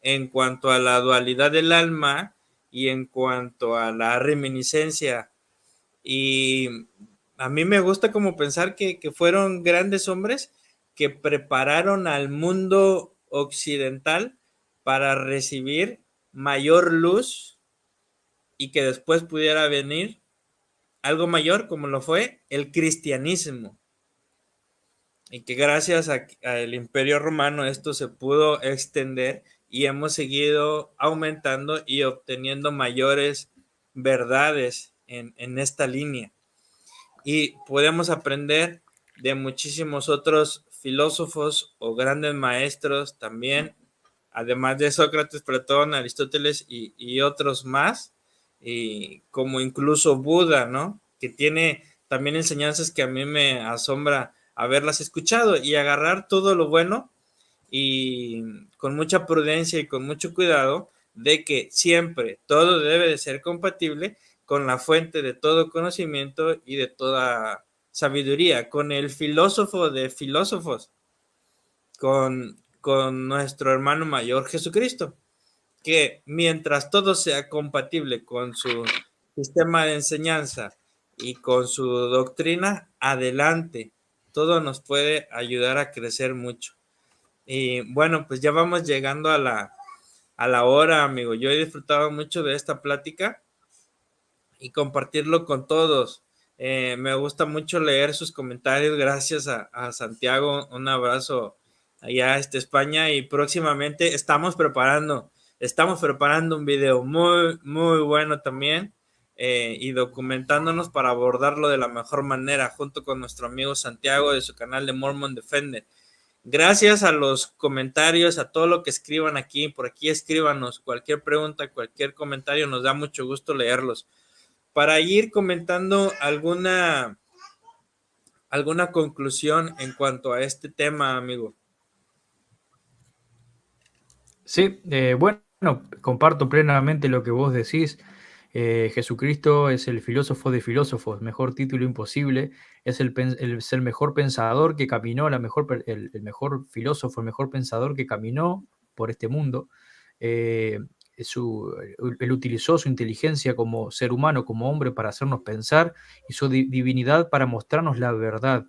en cuanto a la dualidad del alma y en cuanto a la reminiscencia. Y a mí me gusta como pensar que fueron grandes hombres que prepararon al mundo occidental para recibir mayor luz y que después pudiera venir algo mayor como lo fue el cristianismo. Y que gracias al Imperio Romano esto se pudo extender y hemos seguido aumentando y obteniendo mayores verdades en esta línea. Y podemos aprender de muchísimos otros filósofos o grandes maestros también, además de Sócrates, Platón, Aristóteles y otros más, y como incluso Buda, ¿no? Que tiene también enseñanzas que a mí me asombra haberlas escuchado y agarrar todo lo bueno y con mucha prudencia y con mucho cuidado de que siempre todo debe de ser compatible con la fuente de todo conocimiento y de toda sabiduría, con el filósofo de filósofos, con nuestro hermano mayor Jesucristo, que mientras todo sea compatible con su sistema de enseñanza y con su doctrina, adelante, todo nos puede ayudar a crecer mucho. Y bueno, pues ya vamos llegando a la hora, amigo. Yo he disfrutado mucho de esta plática y compartirlo con todos. Me gusta mucho leer sus comentarios. Gracias a Santiago. Un abrazo allá a España, y próximamente estamos preparando un video muy, muy bueno también, y documentándonos para abordarlo de la mejor manera junto con nuestro amigo Santiago de su canal de Mormon Defender. Gracias a los comentarios, a todo lo que escriban aquí. Por aquí escríbanos cualquier pregunta, cualquier comentario, nos da mucho gusto leerlos. Para ir comentando alguna conclusión en cuanto a este tema, amigo. Sí, bueno, comparto plenamente lo que vos decís. Jesucristo es el filósofo de filósofos, mejor título imposible. Es el mejor pensador que caminó, el mejor filósofo, el mejor pensador que caminó por este mundo. Eh, él utilizó su inteligencia como ser humano, como hombre, para hacernos pensar, y su divinidad para mostrarnos la verdad,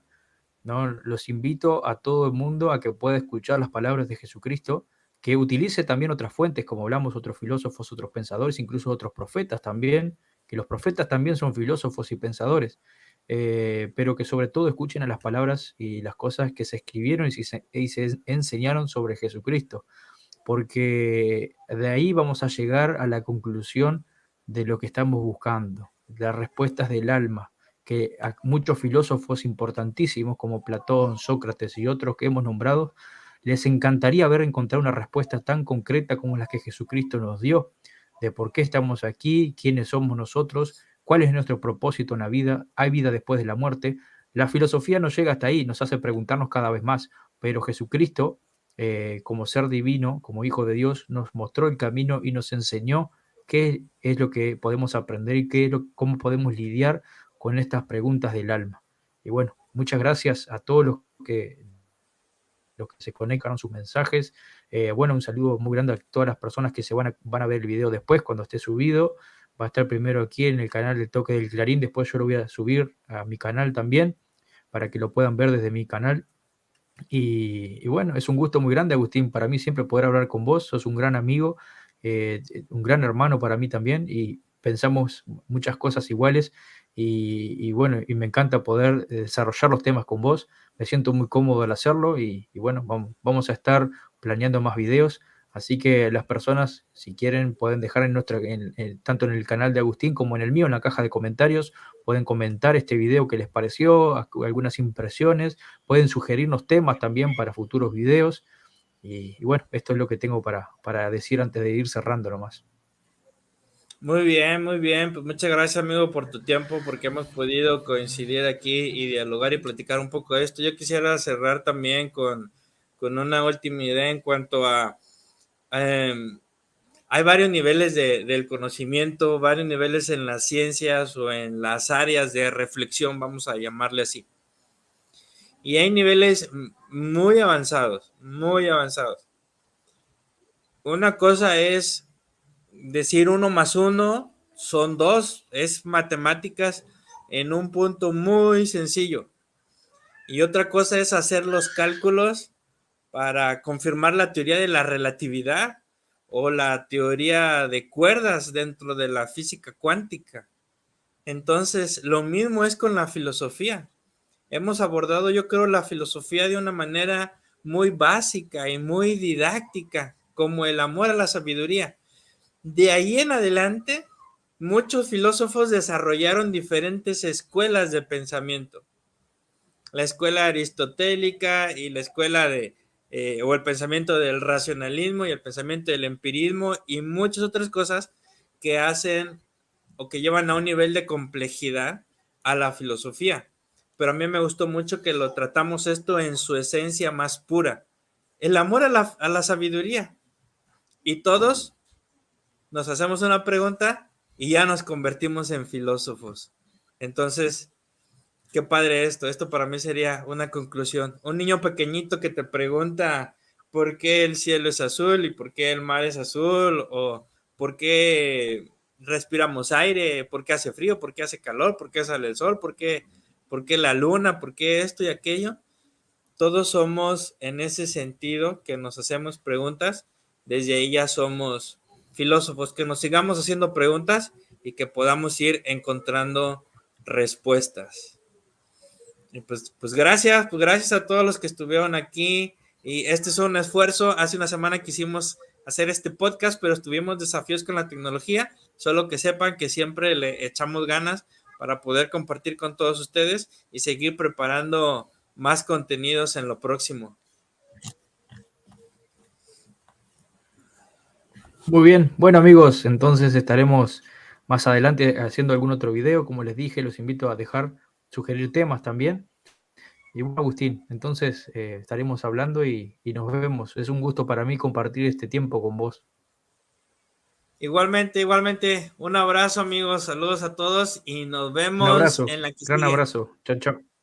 ¿no? Los invito a todo el mundo a que pueda escuchar las palabras de Jesucristo, que utilice también otras fuentes, como hablamos, otros filósofos, otros pensadores, incluso otros profetas también, que los profetas también son filósofos y pensadores, pero que sobre todo escuchen a las palabras y las cosas que se escribieron y se enseñaron sobre Jesucristo, porque de ahí vamos a llegar a la conclusión de lo que estamos buscando, las respuestas del alma, que a muchos filósofos importantísimos como Platón, Sócrates y otros que hemos nombrado, les encantaría encontrar una respuesta tan concreta como la que Jesucristo nos dio, de por qué estamos aquí, quiénes somos nosotros, cuál es nuestro propósito en la vida, hay vida después de la muerte. La filosofía no llega hasta ahí, nos hace preguntarnos cada vez más, pero Jesucristo, como ser divino, como hijo de Dios, nos mostró el camino y nos enseñó qué es lo que podemos aprender y cómo podemos lidiar con estas preguntas del alma. Y bueno, muchas gracias a todos los que se conectan con sus mensajes. Bueno, un saludo muy grande a todas las personas que van a ver el video después, cuando esté subido. Va a estar primero aquí en el canal del Toque del Clarín, después yo lo voy a subir a mi canal también, para que lo puedan ver desde mi canal. Y bueno, es un gusto muy grande, Agustín, para mí siempre poder hablar con vos. Sos un gran amigo, un gran hermano para mí también, y pensamos muchas cosas iguales, y bueno, y me encanta poder desarrollar los temas con vos. Me siento muy cómodo al hacerlo, y bueno, vamos a estar planeando más videos. Así que las personas, si quieren, pueden dejar tanto en el canal de Agustín como en el mío, en la caja de comentarios, pueden comentar este video que les pareció, algunas impresiones. Pueden sugerirnos temas también para futuros videos. Y bueno, esto es lo que tengo para decir antes de ir cerrando nomás. Muy bien, muy bien. Pues muchas gracias, amigo, por tu tiempo, porque hemos podido coincidir aquí y dialogar y platicar un poco de esto. Yo quisiera cerrar también con una última idea en cuanto a... hay varios niveles del conocimiento, varios niveles en las ciencias o en las áreas de reflexión, vamos a llamarle así. Y hay niveles muy avanzados, muy avanzados. Una cosa es decir 1 más 1 son 2, es matemáticas en un punto muy sencillo. Y otra cosa es hacer los cálculos para confirmar la teoría de la relatividad o la teoría de cuerdas dentro de la física cuántica. Entonces, lo mismo es con la filosofía. Hemos abordado, yo creo, la filosofía de una manera muy básica y muy didáctica, como el amor a la sabiduría. De ahí en adelante, muchos filósofos desarrollaron diferentes escuelas de pensamiento. La escuela aristotélica y la escuela o el pensamiento del racionalismo y el pensamiento del empirismo y muchas otras cosas que hacen o que llevan a un nivel de complejidad a la filosofía. Pero a mí me gustó mucho que lo tratamos esto en su esencia más pura. El amor a la sabiduría. Y todos nos hacemos una pregunta y ya nos convertimos en filósofos. Entonces, qué padre esto. Esto para mí sería una conclusión. Un niño pequeñito que te pregunta por qué el cielo es azul y por qué el mar es azul, o por qué respiramos aire, por qué hace frío, por qué hace calor, por qué sale el sol, por qué la luna, por qué esto y aquello. Todos somos en ese sentido que nos hacemos preguntas. Desde ahí ya somos filósofos. Que nos sigamos haciendo preguntas y que podamos ir encontrando respuestas. Y pues gracias a todos los que estuvieron aquí. Y este es un esfuerzo. Hace una semana quisimos hacer este podcast, pero tuvimos desafíos con la tecnología. Solo que sepan que siempre le echamos ganas para poder compartir con todos ustedes y seguir preparando más contenidos en lo próximo. Muy bien, bueno amigos, entonces estaremos más adelante haciendo algún otro video. Como les dije, los invito a sugerir temas también. Y bueno, Agustín, entonces estaremos hablando y nos vemos. Es un gusto para mí compartir este tiempo con vos. Igualmente, un abrazo amigos, saludos a todos y nos Un vemos abrazo, en la que gran sigue. abrazo. Chao, chao.